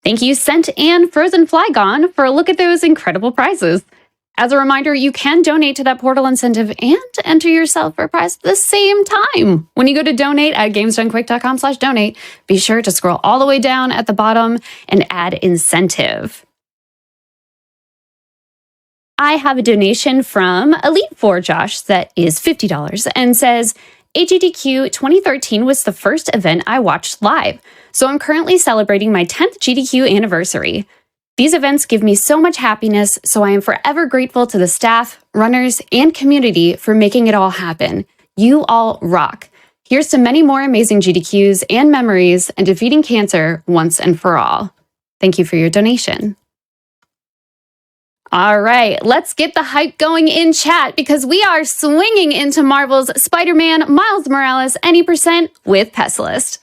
S8: Thank you, Scent and Frozen Flygon, for a look at those incredible prizes. As a reminder, you can donate to that Portal incentive and enter yourself for a prize at the same time. When you go to donate at GamesDoneQuick.com/donate, be sure to scroll all the way down at the bottom and add incentive. I have a donation from Elite 4 Josh that is $50 and says, AGDQ 2013 was the first event I watched live, so I'm currently celebrating my 10th GDQ anniversary. These events give me so much happiness, so I am forever grateful to the staff, runners, and community for making it all happen. You all rock. Here's to many more amazing GDQs and memories and defeating cancer once and for all. Thank you for your donation. All right, let's get the hype going in chat because we are swinging into Marvel's Spider-Man Miles Morales Any% with Pessilist.